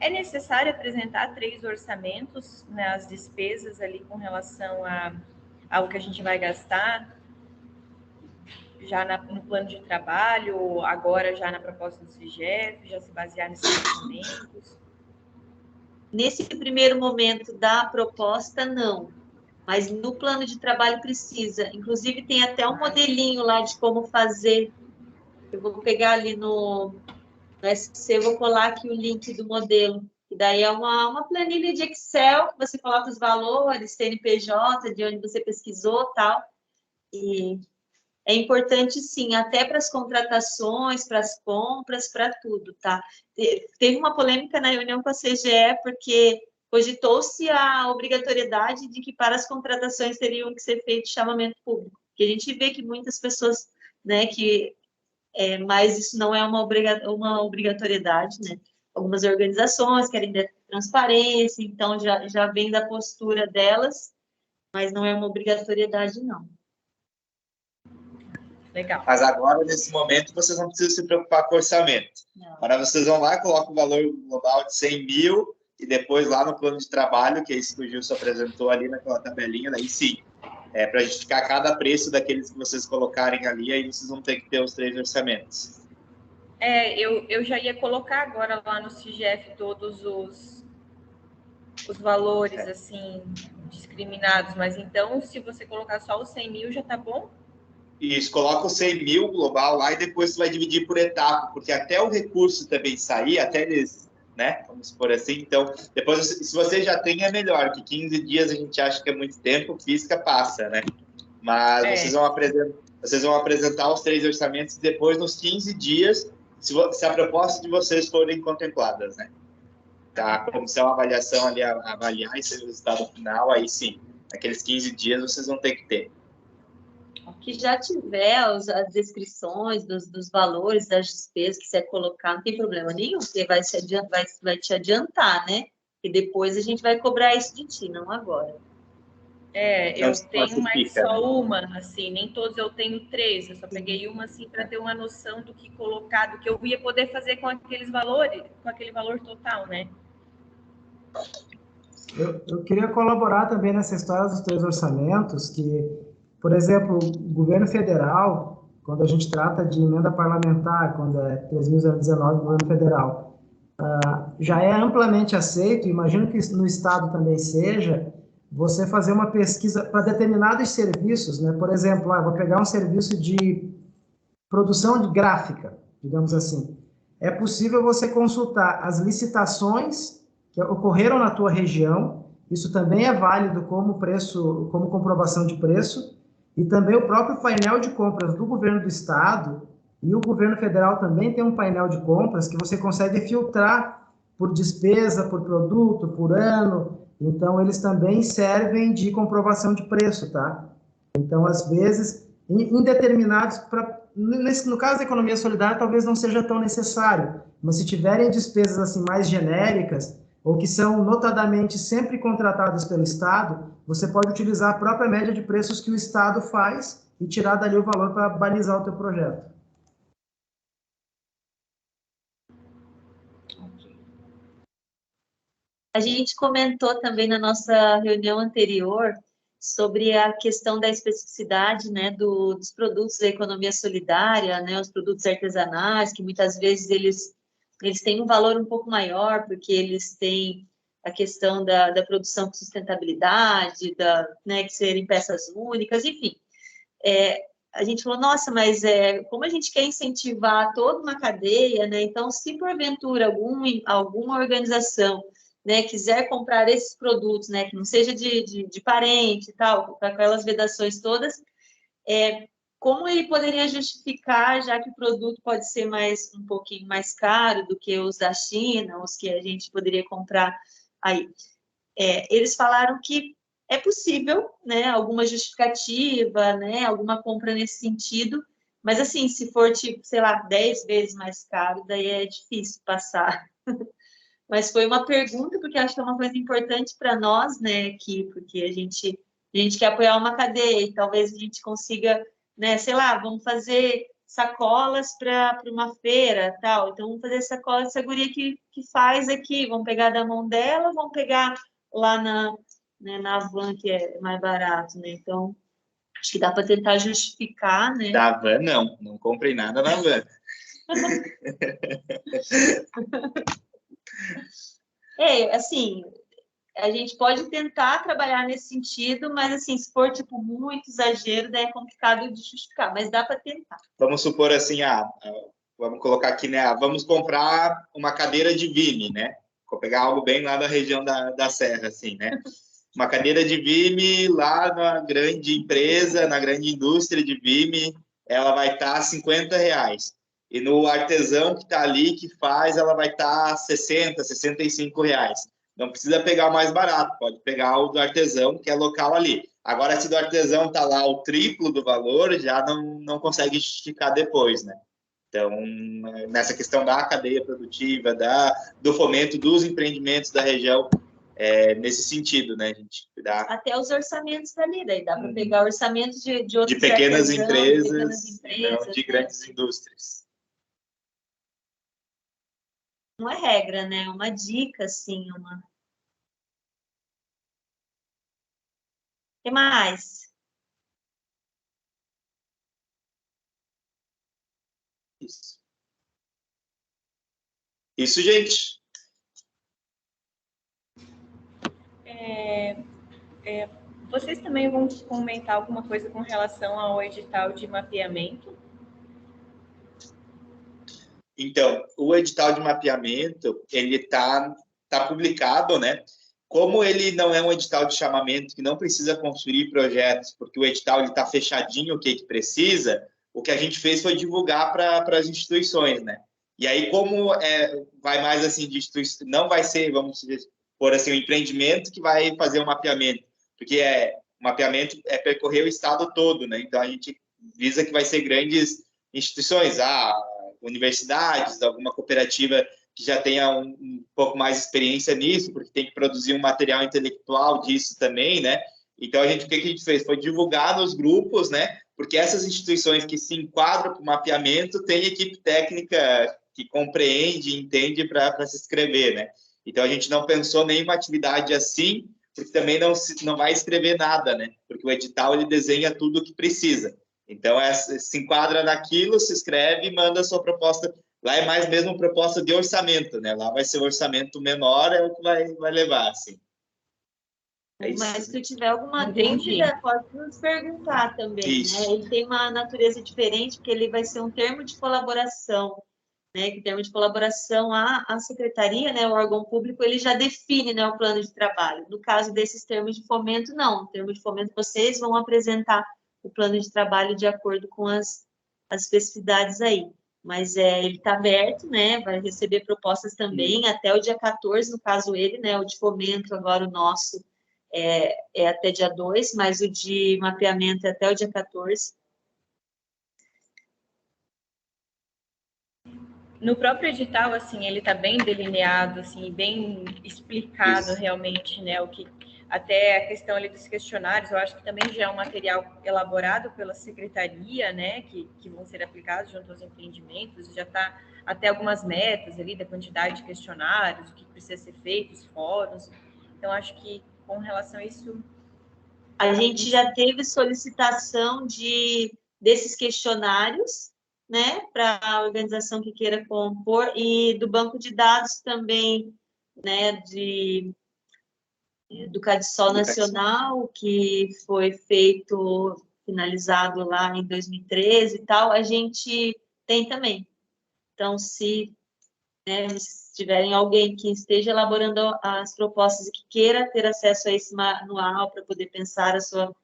É necessário apresentar 3 orçamentos, né, as despesas ali com relação ao que a gente vai gastar, já no plano de trabalho, agora já na proposta do CIGEF, já se basear nesses orçamentos?
Nesse primeiro momento da proposta, não. Mas no plano de trabalho precisa. Inclusive, tem até um modelinho lá de como fazer. Eu vou pegar ali no SC, eu vou colar aqui o link do modelo. E daí é uma planilha de Excel, que você coloca os valores, CNPJ, de onde você pesquisou e tal. E é importante, sim, até para as contratações, para as compras, para tudo, tá? Teve uma polêmica na reunião com a CGE, porque cogitou-se a obrigatoriedade de que para as contratações teriam que ser feito chamamento público. Porque a gente vê que muitas pessoas, né, mas isso não é uma obrigatoriedade, né? Algumas organizações querem ter transparência, então já vem da postura delas, mas não é uma obrigatoriedade, não.
Legal.
Mas agora, nesse momento, vocês não precisam se preocupar com o orçamento.
Não.
Agora vocês vão lá, colocam o valor global de 100 mil e depois lá no plano de trabalho, que é isso que o Gilson apresentou ali naquela tabelinha, daí sim, para justificar cada preço daqueles que vocês colocarem ali, aí vocês vão ter que ter os 3 orçamentos.
Eu já ia colocar agora lá no CIGEF todos os valores, assim, discriminados, mas então, se você colocar só os 100 mil, já tá bom?
Isso, coloca o 100 mil global lá e depois você vai dividir por etapa, porque até o recurso também sair, até eles, né, vamos supor assim, então, depois, se você já tem, é melhor, que 15 dias a gente acha que é muito tempo, física passa, né, mas vocês vão apresentar os 3 orçamentos e depois, nos 15 dias, se a proposta de vocês forem contempladas, né, tá, a comissão de avaliação ali, avaliar esse resultado final, aí sim, naqueles 15 dias vocês vão ter que ter.
Que já tiver as descrições dos valores das despesas que você colocar, não tem problema nenhum, você vai te adiantar, né? E depois a gente vai cobrar isso de ti, não agora.
Eu tenho mais só uma, assim, nem todos eu tenho 3, eu só peguei uma, assim, para ter uma noção do que colocar, do que eu ia poder fazer com aqueles valores, com aquele valor total, né?
Eu queria colaborar também nessa história dos 3 orçamentos, que, por exemplo, o governo federal, quando a gente trata de emenda parlamentar, quando é 3.019 do governo federal, já é amplamente aceito, imagino que no estado também seja, você fazer uma pesquisa para determinados serviços, né? Por exemplo, vou pegar um serviço de produção de gráfica, digamos assim. É possível você consultar as licitações que ocorreram na tua região, isso também é válido como comprovação de preço, e também o próprio painel de compras do governo do estado e o governo federal também tem um painel de compras que você consegue filtrar por despesa, por produto, por ano. Então, eles também servem de comprovação de preço, tá? Então, às vezes, em determinados... No caso da economia solidária, talvez não seja tão necessário, mas se tiverem despesas assim mais genéricas, ou que são notadamente sempre contratadas pelo Estado, você pode utilizar a própria média de preços que o Estado faz e tirar dali o valor para balizar o teu projeto.
A gente comentou também na nossa reunião anterior sobre a questão da especificidade, né, dos produtos da economia solidária, né, os produtos artesanais, que muitas vezes eles têm um valor um pouco maior, porque eles têm a questão da produção com sustentabilidade, né, que serem peças únicas, enfim. a gente falou, nossa, mas como a gente quer incentivar toda uma cadeia, né? Então, se porventura alguma organização, né, quiser comprar esses produtos, né, que não seja de parente e tal, com aquelas vedações todas, como ele poderia justificar, já que o produto pode ser um pouquinho mais caro do que os da China, os que a gente poderia comprar aí? Eles falaram que é possível, né, alguma justificativa, né, alguma compra nesse sentido, mas assim, se for, tipo, sei lá, 10 vezes mais caro, daí é difícil passar. Mas foi uma pergunta, porque acho que é uma coisa importante para nós, né, aqui, porque a gente quer apoiar uma cadeia e talvez a gente consiga, né, sei lá, vamos fazer sacolas para uma feira, tal. Então, vamos fazer sacolas dessa guria que faz aqui, vamos pegar da mão dela, vamos pegar lá na van, que é mais barato, né? Então, acho que dá para tentar justificar, né?
Da van, não comprei nada na van.
Assim, a gente pode tentar trabalhar nesse sentido, mas, assim, se for, tipo, muito exagero, daí é complicado de justificar, mas dá para tentar.
Vamos supor assim, vamos colocar aqui, né? Vamos comprar uma cadeira de Vime, né? Vou pegar algo bem lá da região da Serra, assim, né? Uma cadeira de Vime lá na grande empresa, na grande indústria de Vime, ela vai estar R$50. E no artesão que está ali, que faz, ela vai estar R$60, R$65. Não precisa pegar o mais barato, pode pegar o do artesão, que é local ali. Agora, se do artesão está lá o triplo do valor, já não consegue justificar depois, né? Então, nessa questão da cadeia produtiva, do fomento dos empreendimentos da região, nesse sentido, né? A gente dá...
Até os orçamentos dali, daí dá para pegar orçamentos de outros
de pequenas
artesãos,
empresas, não de
né?
grandes indústrias.
Não é regra, né? Uma dica, assim, O que mais?
Isso, gente.
Vocês também vão comentar alguma coisa com relação ao edital de mapeamento?
Então, o edital de mapeamento, ele tá publicado, né? Como ele não é um edital de chamamento que não precisa construir projetos, porque o edital está fechadinho, o que precisa, o que a gente fez foi divulgar para as instituições, né? E aí, como vai mais assim de instituição, não vai ser, vamos por assim, um empreendimento que vai fazer um mapeamento, porque o mapeamento é percorrer o estado todo, né? Então, a gente visa que vai ser grandes instituições, universidades, alguma cooperativa que já tenha um pouco mais de experiência nisso, porque tem que produzir um material intelectual disso também, né? Então, o que a gente fez foi divulgar nos grupos, né? Porque essas instituições que se enquadram para o mapeamento têm equipe técnica que compreende e entende para se inscrever, né? Então, a gente não pensou nenhuma atividade assim, porque também não vai escrever nada, né? Porque o edital, ele desenha tudo o que precisa. Então, se enquadra naquilo, se inscreve e manda a sua proposta. Lá é mais mesmo proposta de orçamento, né? Lá vai ser o orçamento menor, é o que vai levar, assim.
Mas se tu tiver alguma dúvida, pode nos perguntar também, né? Ele tem uma natureza diferente, porque ele vai ser um termo de colaboração, né? Que termo de colaboração, a secretaria, né? O órgão público, ele já define, né, o plano de trabalho. No caso desses termos de fomento, não. No termo de fomento, vocês vão apresentar o plano de trabalho de acordo com as especificidades aí. Mas ele está aberto, né? Vai receber propostas também até o dia 14, no caso ele, né? O de fomento, agora o nosso é até dia 2, mas o de mapeamento é até o dia 14.
No próprio edital, assim, ele está bem delineado, assim, bem explicado realmente, né? O que até a questão ali dos questionários, eu acho que também já é um material elaborado pela secretaria, né? Que vão ser aplicados junto aos empreendimentos, já está até algumas metas ali da quantidade de questionários, o que precisa ser feito, os fóruns. Então, acho que com relação a isso...
A gente já teve solicitação desses questionários, né, para a organização que queira compor, e do banco de dados também, né, do CadSol Nacional, que foi feito finalizado lá em 2013 e tal, a gente tem também. Então, se tiverem alguém que esteja elaborando as propostas e que queira ter acesso a esse manual para poder pensar a sua,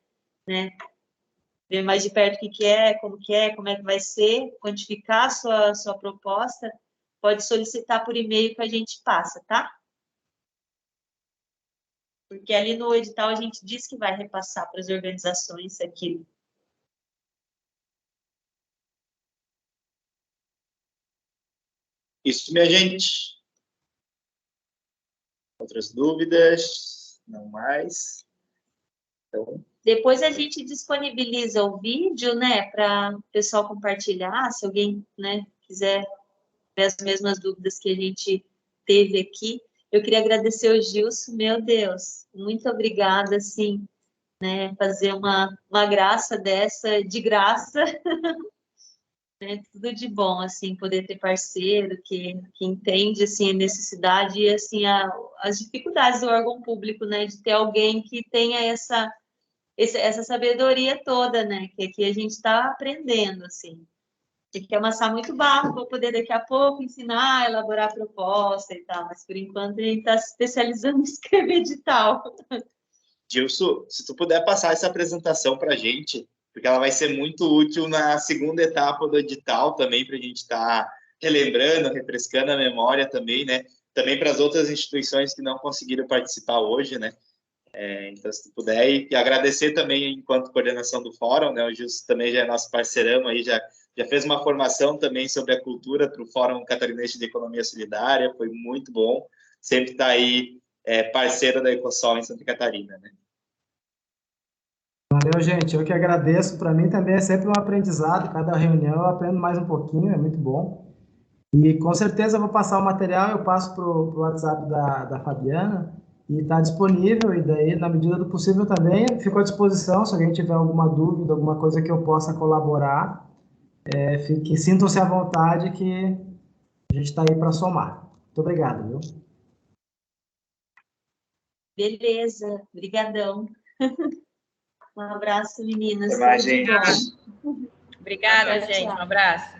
ver mais de perto o que é, como é que vai ser, quantificar a sua proposta, pode solicitar por e-mail que a gente passa, tá? Porque ali no edital a gente diz que vai repassar para as organizações aquilo.
Isso, minha gente. Outras dúvidas? Não mais. Então,
depois a gente disponibiliza o vídeo, para o pessoal compartilhar, se alguém, quiser ver as mesmas dúvidas que a gente teve aqui. Eu queria agradecer ao Gilson, meu Deus, muito obrigada, assim, fazer uma graça dessa, de graça, tudo de bom, assim, poder ter parceiro que entende, assim, a necessidade e, assim, as dificuldades do órgão público, de ter alguém que tenha essa sabedoria toda, que aqui a gente está aprendendo, assim. Tem que amassar muito barro para poder, daqui a pouco, ensinar, elaborar proposta e tal, mas, por enquanto, a gente está se especializando em escrever edital.
Gilson, se tu puder passar essa apresentação para a gente, porque ela vai ser muito útil na segunda etapa do edital também, para a gente estar relembrando, refrescando a memória também, Também para as outras instituições que não conseguiram participar hoje, então, se tu puder, e agradecer também enquanto coordenação do fórum, o Gilson também já é nosso parceirão aí, já fez uma formação também sobre a cultura para o Fórum Catarinense de Economia Solidária, foi muito bom, sempre está aí parceiro da Ecosol em Santa Catarina,
Valeu, gente, eu que agradeço, para mim também é sempre um aprendizado, cada reunião eu aprendo mais um pouquinho, é muito bom. E com certeza eu vou passar o material, eu passo para o WhatsApp da Fabiana, e está disponível, e daí, na medida do possível também, fico à disposição, se alguém tiver alguma dúvida, alguma coisa que eu possa colaborar, sintam-se à vontade que a gente está aí para somar. Muito obrigado, viu?
Beleza, brigadão. Um abraço, meninas.
Até mais,
Tudo de
gente.
bom.
Obrigada,
Tchau,
gente.
tchau.
Um abraço.